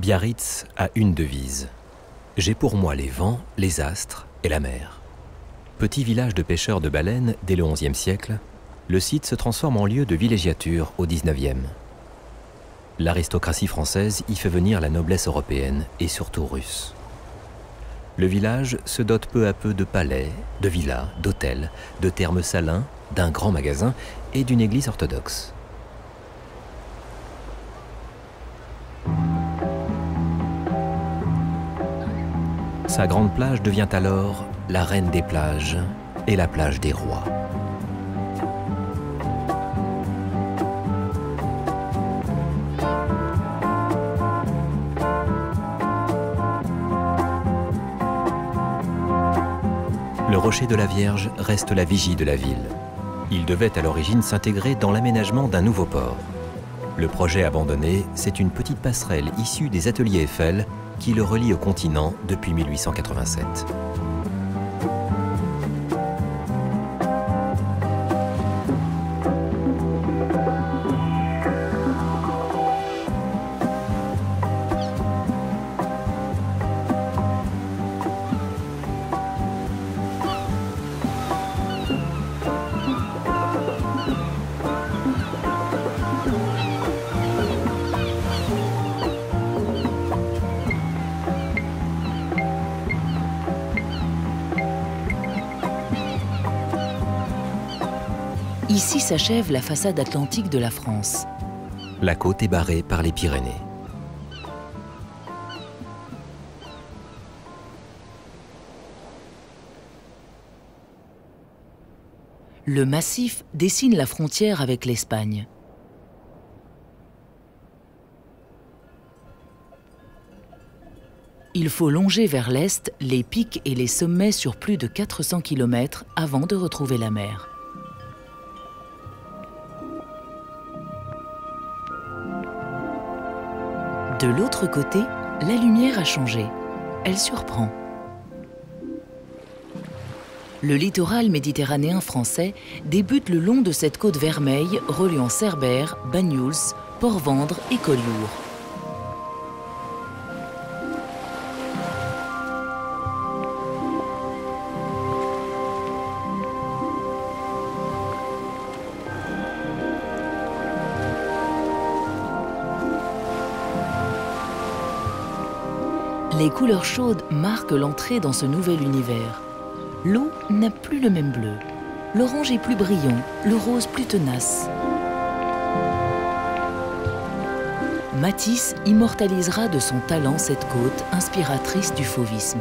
Biarritz a une devise. J'ai pour moi les vents, les astres et la mer. Petit village de pêcheurs de baleines dès le XIe siècle, le site se transforme en lieu de villégiature au XIXe. L'aristocratie française y fait venir la noblesse européenne et surtout russe. Le village se dote peu à peu de palais, de villas, d'hôtels, de thermes salins, d'un grand magasin et d'une église orthodoxe. Sa grande plage devient alors la reine des plages et la plage des rois. Le rocher de la Vierge reste la vigie de la ville. Il devait à l'origine s'intégrer dans l'aménagement d'un nouveau port. Le projet abandonné, c'est une petite passerelle issue des ateliers Eiffel qui le relie au continent depuis 1887. Ici s'achève la façade atlantique de la France. La côte est barrée par les Pyrénées. Le massif dessine la frontière avec l'Espagne. Il faut longer vers l'est les pics et les sommets sur plus de 400 km avant de retrouver la mer. De l'autre côté, la lumière a changé. Elle surprend. Le littoral méditerranéen français débute le long de cette côte vermeille reliant Cerbère, Banyuls, Port-Vendre et Collioure. Les couleurs chaudes marquent l'entrée dans ce nouvel univers. l'eau n'a plus le même bleu. L'orange est plus brillant, le rose plus tenace. Matisse immortalisera de son talent cette côte inspiratrice du fauvisme.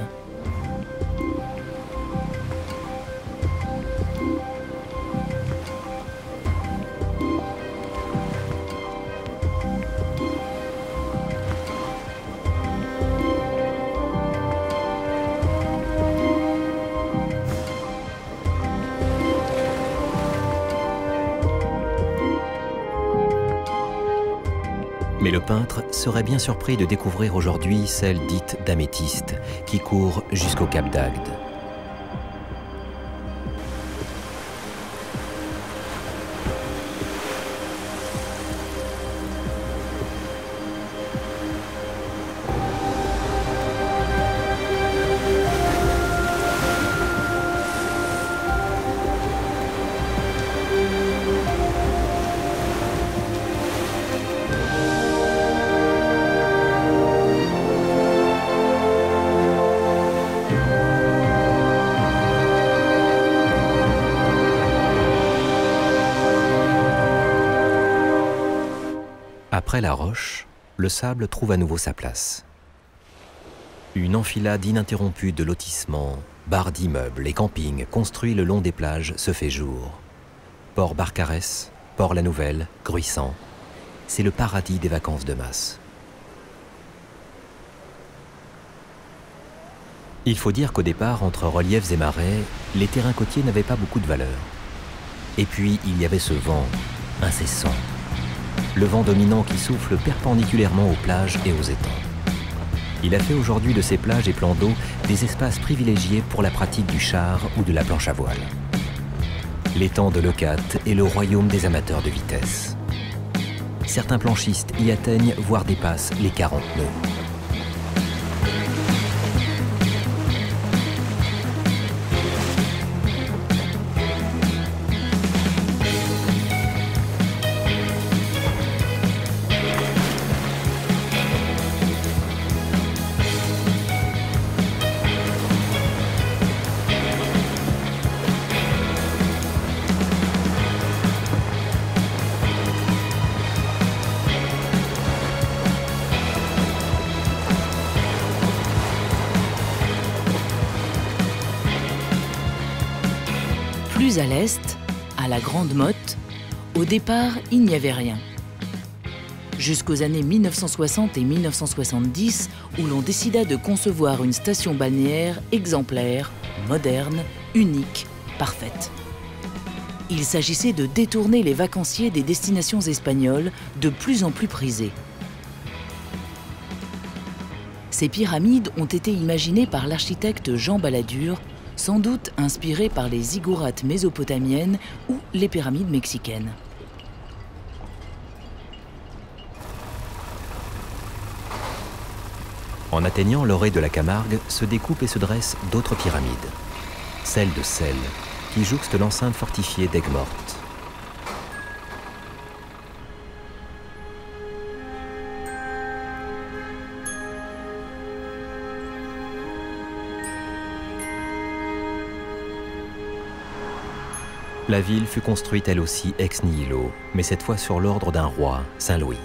Mais le peintre serait bien surpris de découvrir aujourd'hui celle dite d'améthyste, qui court jusqu'au cap d'Agde. Après la roche, le sable trouve à nouveau sa place. Une enfilade ininterrompue de lotissements, barres d'immeubles et campings construits le long des plages se fait jour. Port Barcarès, Port La Nouvelle, Gruissant, c'est le paradis des vacances de masse. Il faut dire qu'au départ, entre reliefs et marais, les terrains côtiers n'avaient pas beaucoup de valeur. Et puis, il y avait ce vent incessant. Le vent dominant qui souffle perpendiculairement aux plages et aux étangs. Il a fait aujourd'hui de ces plages et plans d'eau des espaces privilégiés pour la pratique du char ou de la planche à voile. L'étang de Leucate est le royaume des amateurs de vitesse. Certains planchistes y atteignent, voire dépassent les 40 nœuds. Plus à l'est, à la Grande Motte, au départ, il n'y avait rien. Jusqu'aux années 1960 et 1970, où l'on décida de concevoir une station balnéaire exemplaire, moderne, unique, parfaite. Il s'agissait de détourner les vacanciers des destinations espagnoles de plus en plus prisées. Ces pyramides ont été imaginées par l'architecte Jean Balladur, sans doute inspiré par les ziggourats mésopotamiennes ou les pyramides mexicaines. En atteignant l'orée de la Camargue, se découpent et se dressent d'autres pyramides. Celle de Celle, qui jouxte l'enceinte fortifiée d'Aigues-Mortes. La ville fut construite elle aussi ex nihilo, mais cette fois sur l'ordre d'un roi, Saint-Louis.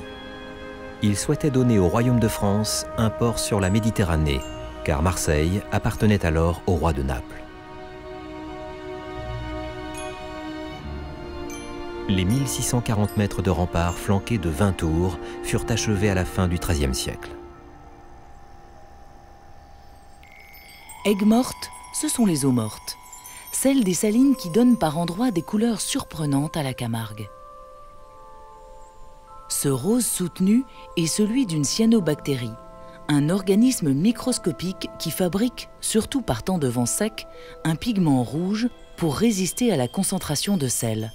Il souhaitait donner au royaume de France un port sur la Méditerranée, car Marseille appartenait alors au roi de Naples. Les 1640 mètres de remparts flanqués de 20 tours furent achevés à la fin du XIIIe siècle. Aigues-Mortes, ce sont les eaux mortes, celles des salines qui donnent par endroits des couleurs surprenantes à la Camargue. Ce rose soutenu est celui d'une cyanobactérie, un organisme microscopique qui fabrique, surtout par temps de vent sec, un pigment rouge pour résister à la concentration de sel.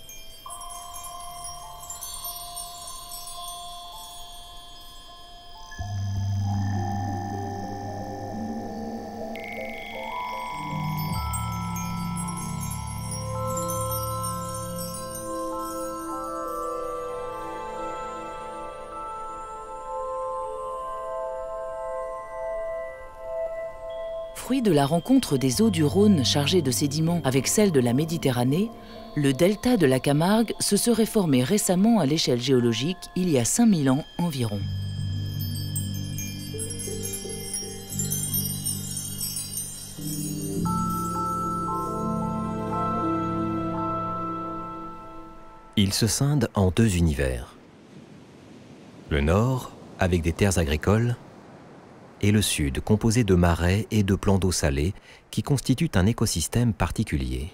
Fruit de la rencontre des eaux du Rhône chargées de sédiments avec celles de la Méditerranée, le delta de la Camargue se serait formé récemment à l'échelle géologique il y a 5000 ans environ. Il se scinde en deux univers. Le nord, avec des terres agricoles, et le sud, composé de marais et de plans d'eau salée qui constituent un écosystème particulier.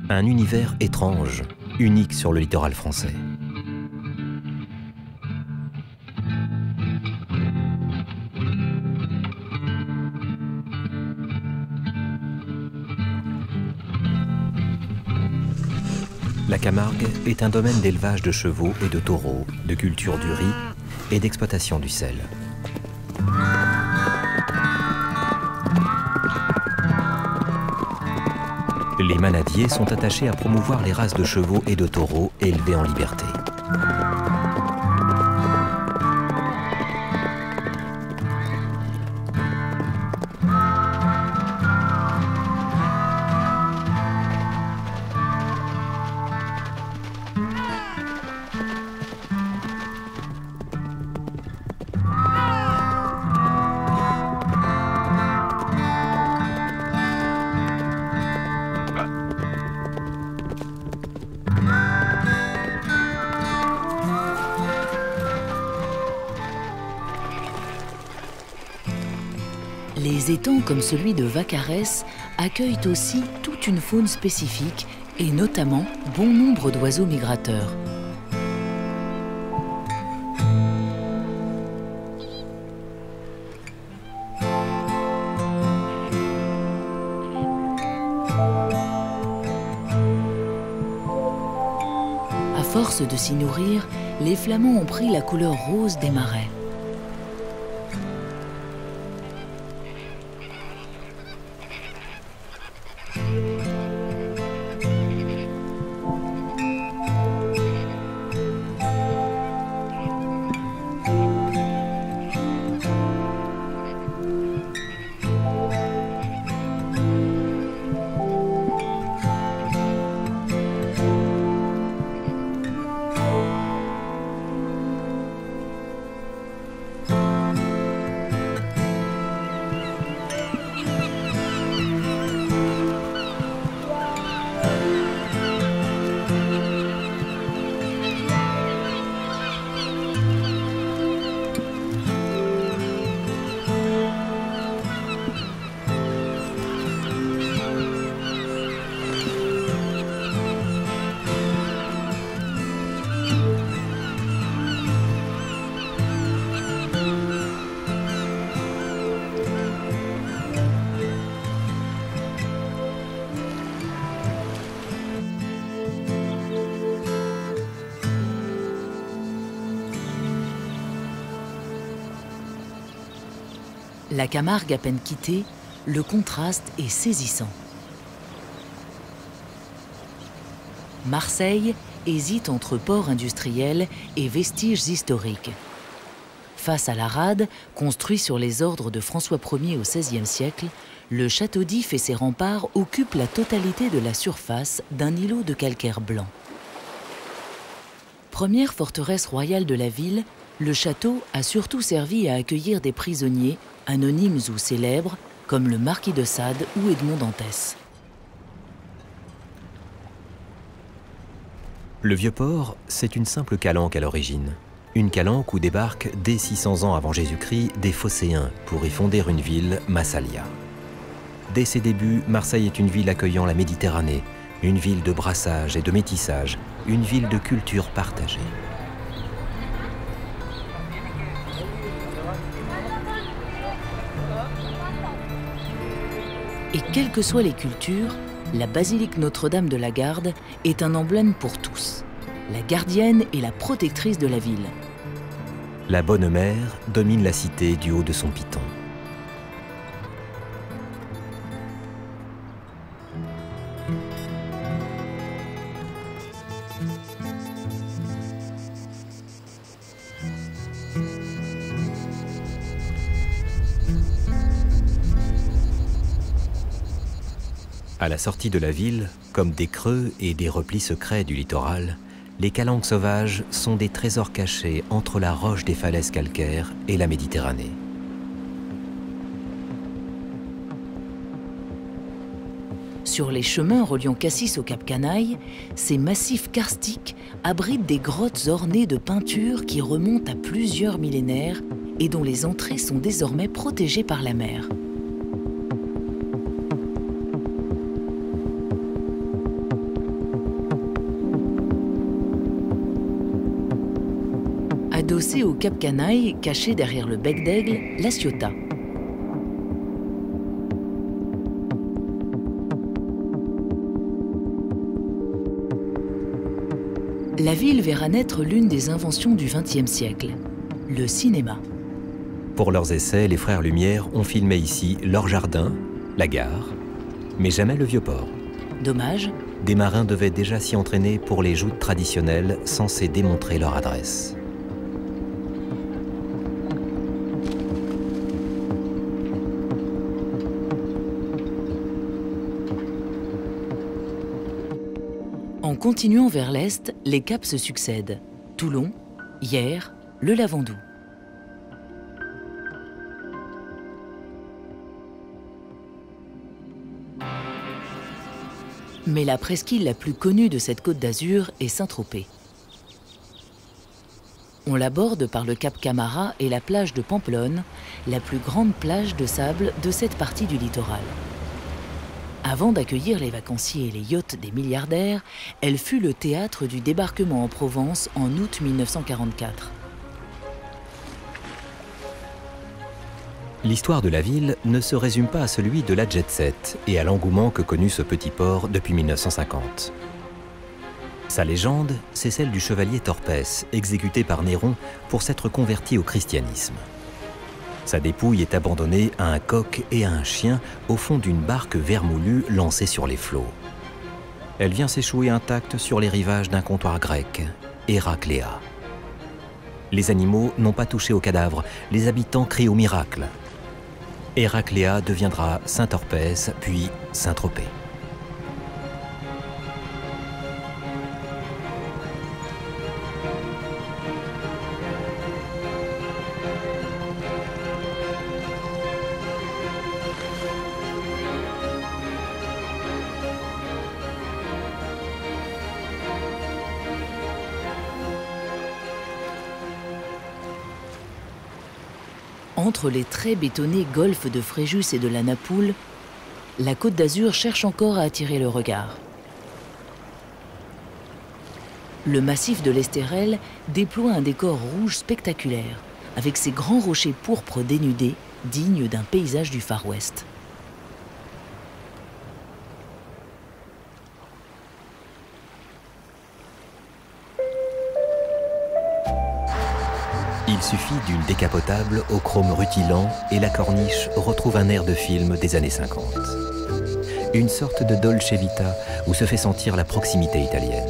Un univers étrange, unique sur le littoral français. La Camargue est un domaine d'élevage de chevaux et de taureaux, de culture du riz et d'exploitation du sel. Les manadiers sont attachés à promouvoir les races de chevaux et de taureaux élevés en liberté. Les étangs comme celui de Vaccarès accueillent aussi toute une faune spécifique et notamment bon nombre d'oiseaux migrateurs. À force de s'y nourrir, les flamands ont pris la couleur rose des marais. La Camargue à peine quittée, le contraste est saisissant. Marseille hésite entre port industriel et vestiges historiques. Face à la rade, construit sur les ordres de François Ier au XVIe siècle, le château d'If et ses remparts occupent la totalité de la surface d'un îlot de calcaire blanc. Première forteresse royale de la ville, le château a surtout servi à accueillir des prisonniers, anonymes ou célèbres, comme le marquis de Sade ou Edmond Dantès. Le Vieux-Port, c'est une simple calanque à l'origine. Une calanque où débarquent dès 600 ans avant Jésus-Christ des Phocéens pour y fonder une ville, Massalia. Dès ses débuts, Marseille est une ville accueillant la Méditerranée, une ville de brassage et de métissage, une ville de culture partagée. Et quelles que soient les cultures, la basilique Notre-Dame de la Garde est un emblème pour tous, la gardienne et la protectrice de la ville. La Bonne Mère domine la cité du haut de son piton. À la sortie de la ville, comme des creux et des replis secrets du littoral, les calanques sauvages sont des trésors cachés entre la roche des falaises calcaires et la Méditerranée. Sur les chemins reliant Cassis au Cap Canaille, ces massifs karstiques abritent des grottes ornées de peintures qui remontent à plusieurs millénaires et dont les entrées sont désormais protégées par la mer. Adossée au Cap Canaille, caché derrière le bec d'Aigle, la Ciotat. La ville verra naître l'une des inventions du XXe siècle, le cinéma. Pour leurs essais, les frères Lumière ont filmé ici leur jardin, la gare, mais jamais le Vieux-Port. Dommage. Des marins devaient déjà s'y entraîner pour les joutes traditionnelles censées démontrer leur adresse. En continuant vers l'est, les caps se succèdent. Toulon, Hyères, le Lavandou. Mais la presqu'île la plus connue de cette côte d'Azur est Saint-Tropez. On l'aborde par le cap Camara et la plage de Pamplonne, la plus grande plage de sable de cette partie du littoral. Avant d'accueillir les vacanciers et les yachts des milliardaires, elle fut le théâtre du débarquement en Provence en août 1944. L'histoire de la ville ne se résume pas à celui de la jet-set et à l'engouement que connut ce petit port depuis 1950. Sa légende, c'est celle du chevalier Torpès, exécuté par Néron pour s'être converti au christianisme. Sa dépouille est abandonnée à un coq et à un chien au fond d'une barque vermoulue lancée sur les flots. Elle vient s'échouer intacte sur les rivages d'un comptoir grec, Héracléa. Les animaux n'ont pas touché au cadavre, les habitants crient au miracle. Héracléa deviendra Saint-Torpès, puis Saint-Tropez. Entre les très bétonnés golfs de Fréjus et de la Napoule, la Côte d'Azur cherche encore à attirer le regard. Le massif de l'Estérel déploie un décor rouge spectaculaire, avec ses grands rochers pourpres dénudés, dignes d'un paysage du Far West. Il suffit d'une décapotable au chrome rutilant et la corniche retrouve un air de film des années 50. Une sorte de Dolce Vita où se fait sentir la proximité italienne.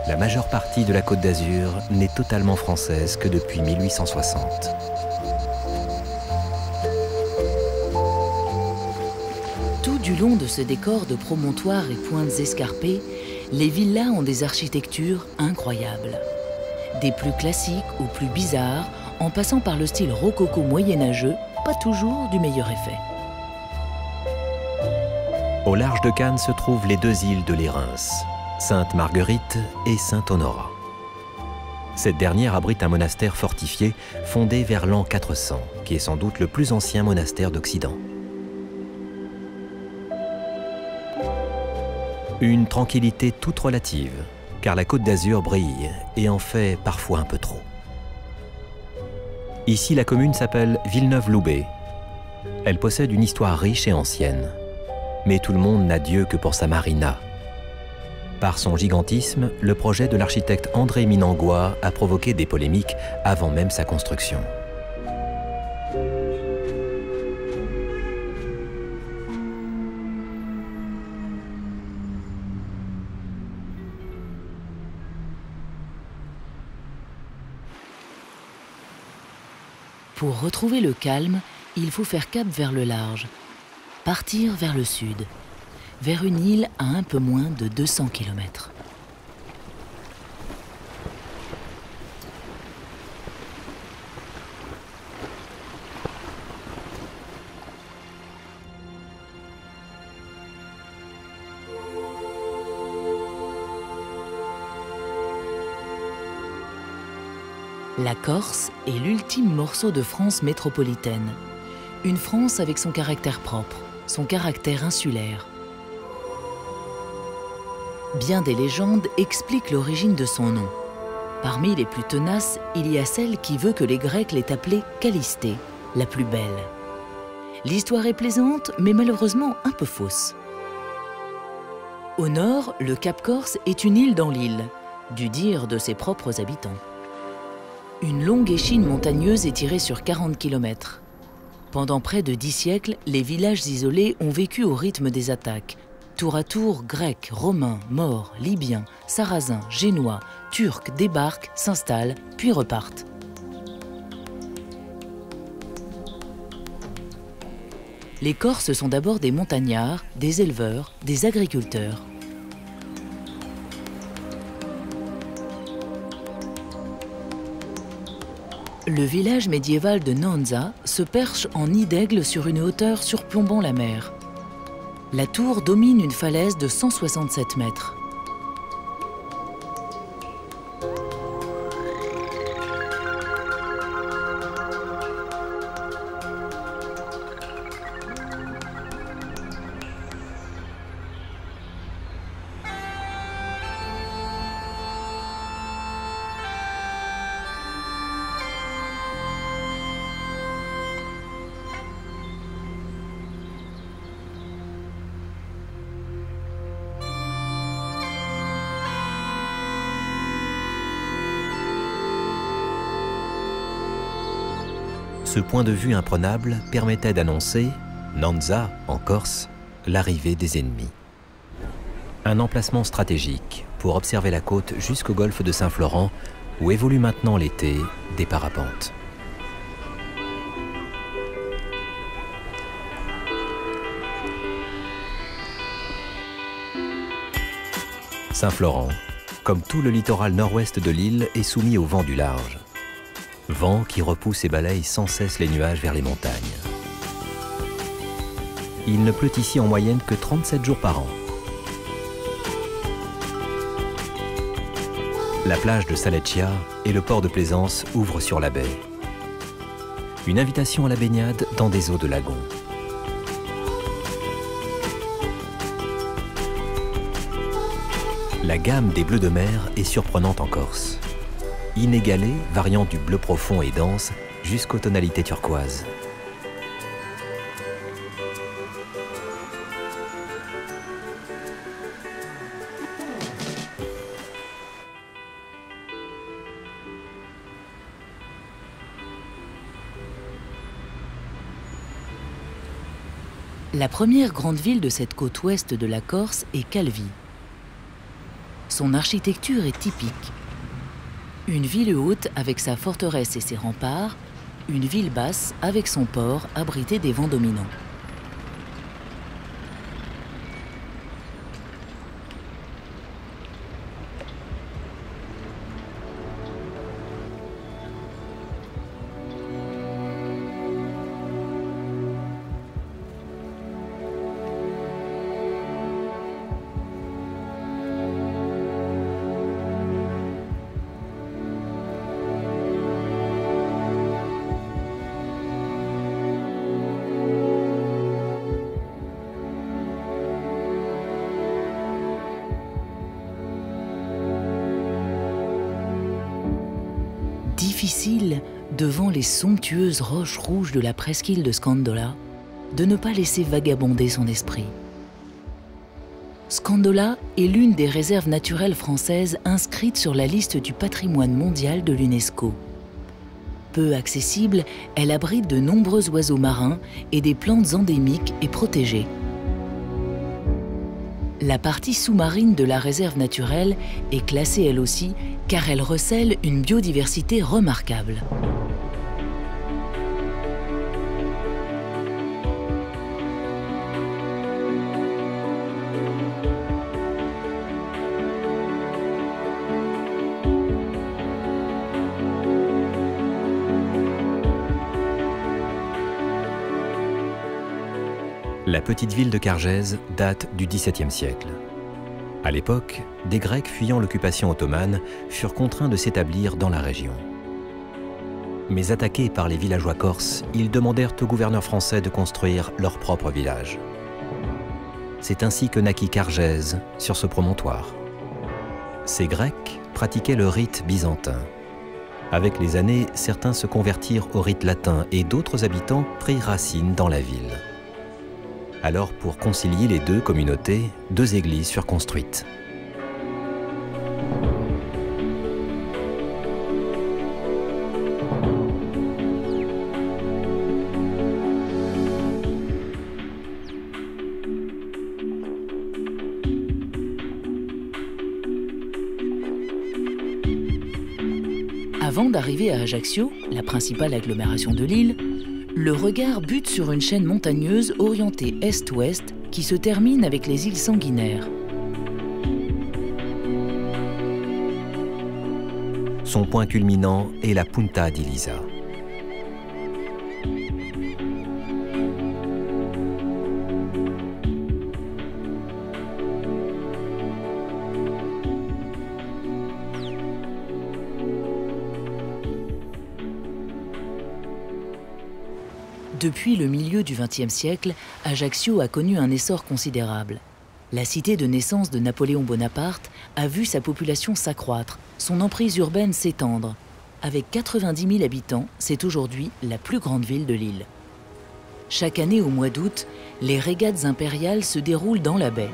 La majeure partie de la Côte d'Azur n'est totalement française que depuis 1860. Tout du long de ce décor de promontoires et pointes escarpées, les villas ont des architectures incroyables. Des plus classiques aux plus bizarres, en passant par le style rococo moyenâgeux, pas toujours du meilleur effet. Au large de Cannes se trouvent les deux îles de Lérins, Sainte-Marguerite et Saint-Honorat. Cette dernière abrite un monastère fortifié fondé vers l'an 400, qui est sans doute le plus ancien monastère d'Occident. Une tranquillité toute relative, car la Côte d'Azur brille et en fait parfois un peu trop. Ici, la commune s'appelle Villeneuve-Loubet. Elle possède une histoire riche et ancienne. Mais tout le monde n'a Dieu que pour sa marina. Par son gigantisme, le projet de l'architecte André Minangois a provoqué des polémiques avant même sa construction. Pour retrouver le calme, il faut faire cap vers le large, partir vers le sud. vers une île à un peu moins de 200 km. La Corse est l'ultime morceau de France métropolitaine. Une France avec son caractère propre, son caractère insulaire. Bien des légendes expliquent l'origine de son nom. Parmi les plus tenaces, il y a celle qui veut que les Grecs l'aient appelée Calistée, la plus belle. L'histoire est plaisante, mais malheureusement un peu fausse. Au nord, le Cap Corse est une île dans l'île, du dire de ses propres habitants. Une longue échine montagneuse est tirée sur 40 km. Pendant près de 10 siècles, les villages isolés ont vécu au rythme des attaques. Tour à tour, Grecs, Romains, Maures, Libyens, Sarrasins, Génois, Turcs débarquent, s'installent, puis repartent. Les Corses sont d'abord des montagnards, des éleveurs, des agriculteurs. Le village médiéval de Nonza se perche en nid d'aigle sur une hauteur surplombant la mer. La tour domine une falaise de 167 mètres. Ce point de vue imprenable permettait d'annoncer, Nonza, en Corse, l'arrivée des ennemis. Un emplacement stratégique pour observer la côte jusqu'au golfe de Saint-Florent, où évoluent maintenant l'été des parapentes. Saint-Florent, comme tout le littoral nord-ouest de l'île, est soumis au vent du large. Vent qui repousse et balaye sans cesse les nuages vers les montagnes. Il ne pleut ici en moyenne que 37 jours par an. La plage de Saleccia et le port de plaisance ouvrent sur la baie. Une invitation à la baignade dans des eaux de lagon. La gamme des bleus de mer est surprenante en Corse. Inégalée, variant du bleu profond et dense jusqu'aux tonalités turquoises. La première grande ville de cette côte ouest de la Corse est Calvi. Son architecture est typique. Une ville haute avec sa forteresse et ses remparts, une ville basse avec son port abrité des vents dominants. Difficile, devant les somptueuses roches rouges de la presqu'île de Scandola, de ne pas laisser vagabonder son esprit. Scandola est l'une des réserves naturelles françaises inscrites sur la liste du patrimoine mondial de l'UNESCO. Peu accessible, elle abrite de nombreux oiseaux marins et des plantes endémiques et protégées. La partie sous-marine de la réserve naturelle est classée elle aussi car elle recèle une biodiversité remarquable. La petite ville de Cargèse date du XVIIe siècle. À l'époque, des Grecs fuyant l'occupation ottomane furent contraints de s'établir dans la région. Mais attaqués par les villageois corses, ils demandèrent au gouverneur français de construire leur propre village. C'est ainsi que naquit Cargèse sur ce promontoire. Ces Grecs pratiquaient le rite byzantin. Avec les années, certains se convertirent au rite latin et d'autres habitants prirent racine dans la ville. Alors, pour concilier les deux communautés, deux églises furent construites. Avant d'arriver à Ajaccio, la principale agglomération de l'île, le regard bute sur une chaîne montagneuse orientée est-ouest qui se termine avec les îles Sanguinaires. Son point culminant est la Punta di Lisa. Depuis le milieu du XXe siècle, Ajaccio a connu un essor considérable. La cité de naissance de Napoléon Bonaparte a vu sa population s'accroître, son emprise urbaine s'étendre. Avec 90 000 habitants, c'est aujourd'hui la plus grande ville de l'île. Chaque année au mois d'août, les régates impériales se déroulent dans la baie.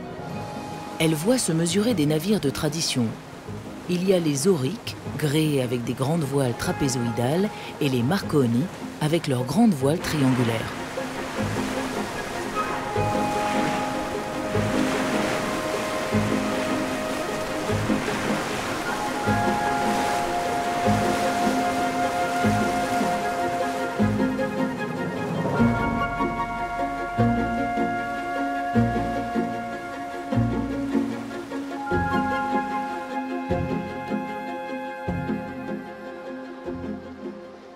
Elles voient se mesurer des navires de tradition. Il y a les auriques, gréés avec des grandes voiles trapézoïdales, et les marconi, avec leurs grandes voiles triangulaires.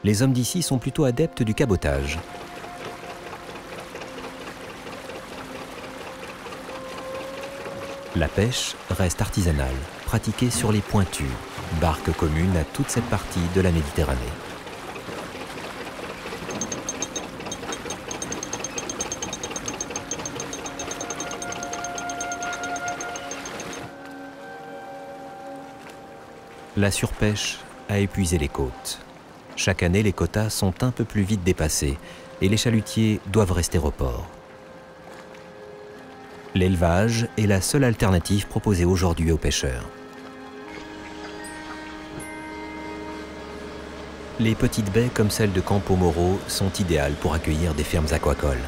Les hommes d'ici sont plutôt adeptes du cabotage. La pêche reste artisanale, pratiquée sur les pointus, barques communes à toute cette partie de la Méditerranée. La surpêche a épuisé les côtes. Chaque année, les quotas sont un peu plus vite dépassés et les chalutiers doivent rester au port. L'élevage est la seule alternative proposée aujourd'hui aux pêcheurs. Les petites baies comme celle de Campo Moro sont idéales pour accueillir des fermes aquacoles.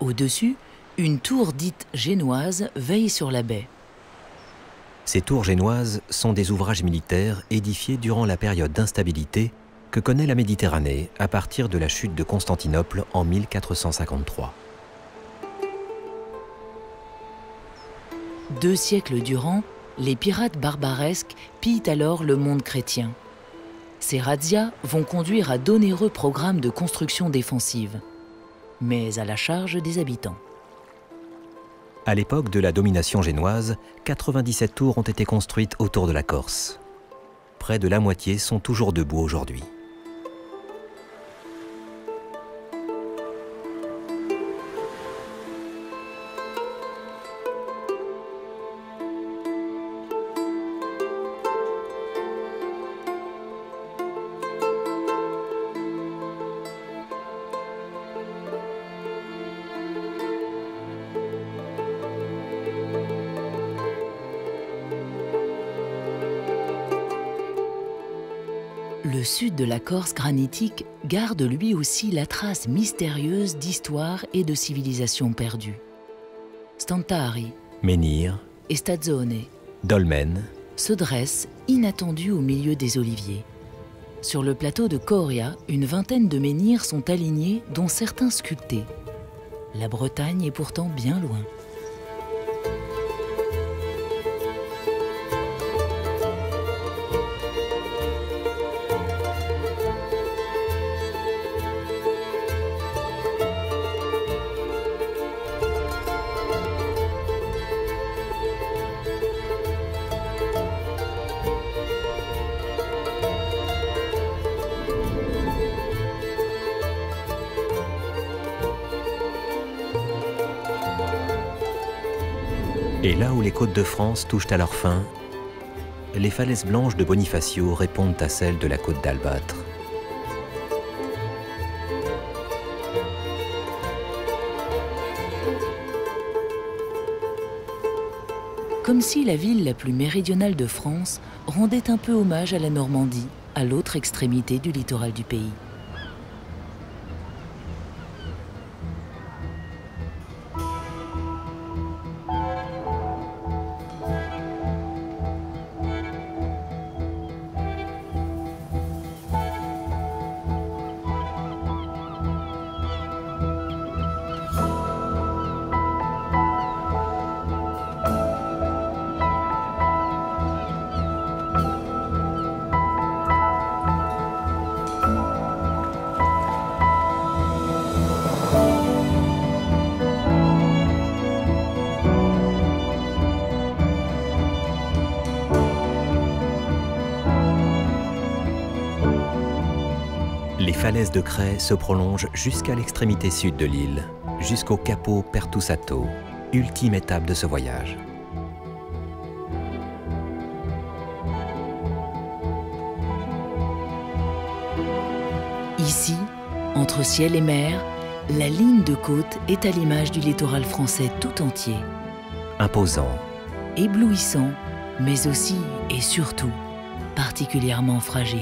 Au-dessus, une tour dite génoise veille sur la baie. Ces tours génoises sont des ouvrages militaires édifiés durant la période d'instabilité que connaît la Méditerranée à partir de la chute de Constantinople en 1453. 2 siècles durant, les pirates barbaresques pillent alors le monde chrétien. Ces razzias vont conduire à d'onéreux programmes de construction défensive, mais à la charge des habitants. À l'époque de la domination génoise, 97 tours ont été construites autour de la Corse. Près de la moitié sont toujours debout aujourd'hui. Le sud de la Corse granitique garde lui aussi la trace mystérieuse d'histoire et de civilisation perdues. Stantari, Menhir, Estazzone, Dolmen, se dresse, inattendu au milieu des oliviers. Sur le plateau de Coria, une vingtaine de menhirs sont alignés, dont certains sculptés. La Bretagne est pourtant bien loin. Et là où les côtes de France touchent à leur fin, les falaises blanches de Bonifacio répondent à celles de la côte d'Albâtre. Comme si la ville la plus méridionale de France rendait un peu hommage à la Normandie, à l'autre extrémité du littoral du pays. Les falaises de craie se prolongent jusqu'à l'extrémité sud de l'île, jusqu'au Capo Pertusato, ultime étape de ce voyage. Ici, entre ciel et mer, la ligne de côte est à l'image du littoral français tout entier. Imposant, Éblouissant, mais aussi et surtout particulièrement fragile.